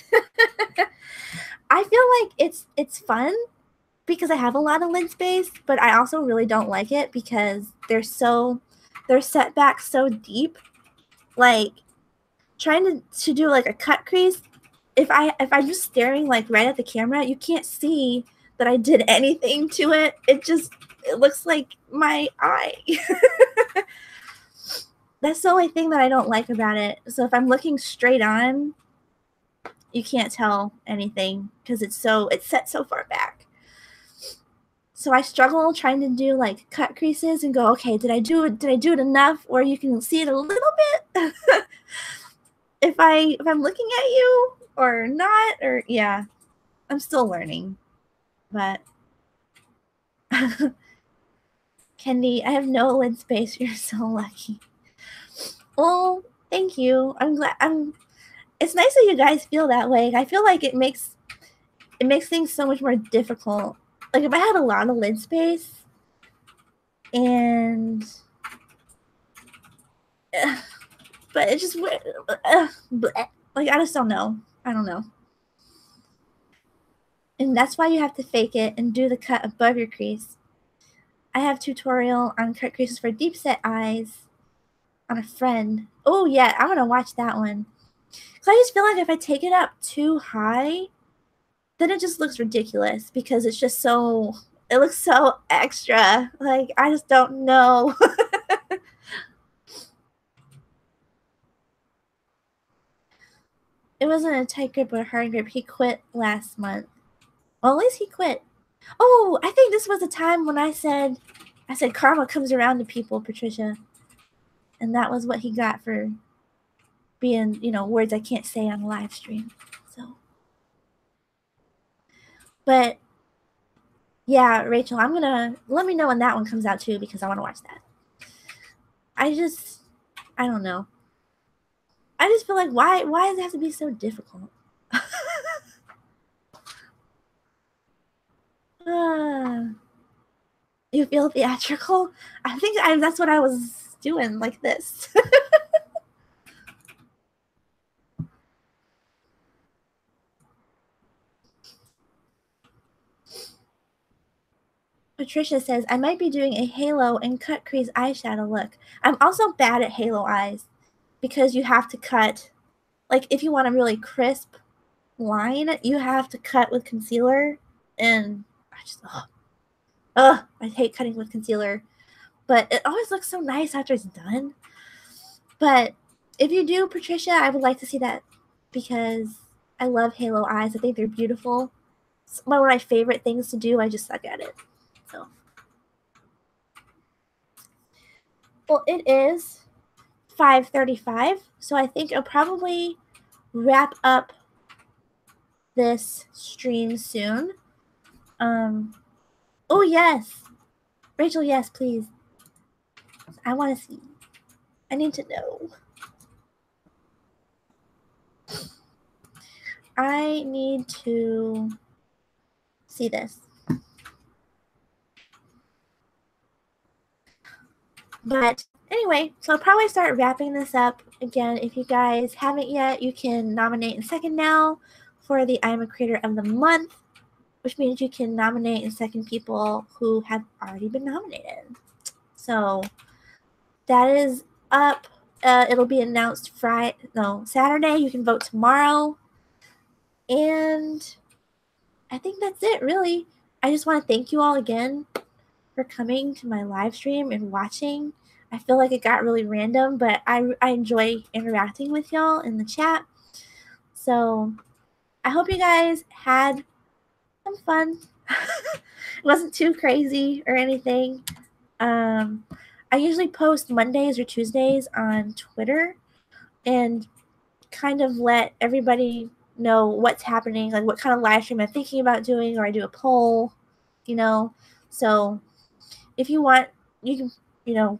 I feel like it's fun because I have a lot of lid space, but I also really don't like it because they're set back so deep. Like, trying to do like a cut crease, if I'm just staring like right at the camera, you can't see that I did anything to it. It looks like my eye. That's the only thing that I don't like about it. So if I'm looking straight on, you can't tell anything because it's set so far back. So I struggle trying to do like cut creases and go, okay, did I do it enough where you can see it a little bit? if I'm looking at you or not, or yeah, I'm still learning. But Kendi, I have no lid space. You're so lucky. Well, thank you. I'm glad. It's nice that you guys feel that way. I feel like it makes things so much more difficult. Like, if I had a lot of lid space and but it just like, I just don't know. I don't know. And that's why you have to fake it and do the cut above your crease. I have tutorial on cut creases for deep set eyes on a friend. Oh yeah, I'm gonna watch that one. Cause I just feel like if I take it up too high, then it just looks ridiculous because it's just it looks so extra. Like, I just don't know. It wasn't a tight grip or a hard grip. He quit last month. Well, at least he quit. Oh, I think this was the time when I said karma comes around to people, Patricia. And that was what he got for being, words I can't say on a live stream. So, but yeah, Rachel, let me know when that one comes out too, because I want to watch that. I don't know. I just feel like, why does it have to be so difficult? You feel theatrical? I think that's what I was doing, like this. Patricia says, I might be doing a halo and cut crease eyeshadow look. I'm also bad at halo eyes because you have to cut, like, if you want a really crisp line, you have to cut with concealer, and I hate cutting with concealer, but it always looks so nice after it's done. But if you do, Patricia, I would like to see that because I love halo eyes. I think they're beautiful. It's one of my favorite things to do. I just suck at it. So, well, it is 5:35, so I think I'll probably wrap up this stream soon. Oh yes, Rachel, yes, please. I want to see. I need to know. I need to see this. But anyway, so I'll probably start wrapping this up. Again, if you guys haven't yet, you can nominate in second now for the I'm a Creator of the Month, which means you can nominate in second people who have already been nominated. So that is up. It'll be announced Saturday. You can vote tomorrow. And I think that's it, really. I just want to thank you all again for coming to my live stream and watching. I feel like it got really random, but I enjoy interacting with y'all in the chat. So I hope you guys had some fun. It wasn't too crazy or anything. I usually post Mondays or Tuesdays on Twitter and kind of let everybody know what's happening, like what kind of live stream I'm thinking about doing, or I do a poll, you know. So if you want, you can, you know,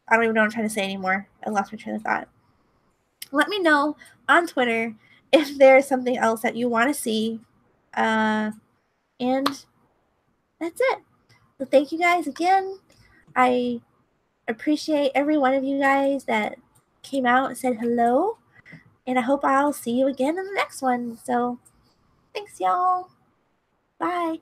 I don't even know what I'm trying to say anymore. I lost my train of thought. Let me know on Twitter if there's something else that you want to see. And that's it. So thank you guys again. I appreciate every one of you guys that came out and said hello. And I hope I'll see you again in the next one. So thanks, y'all. Bye.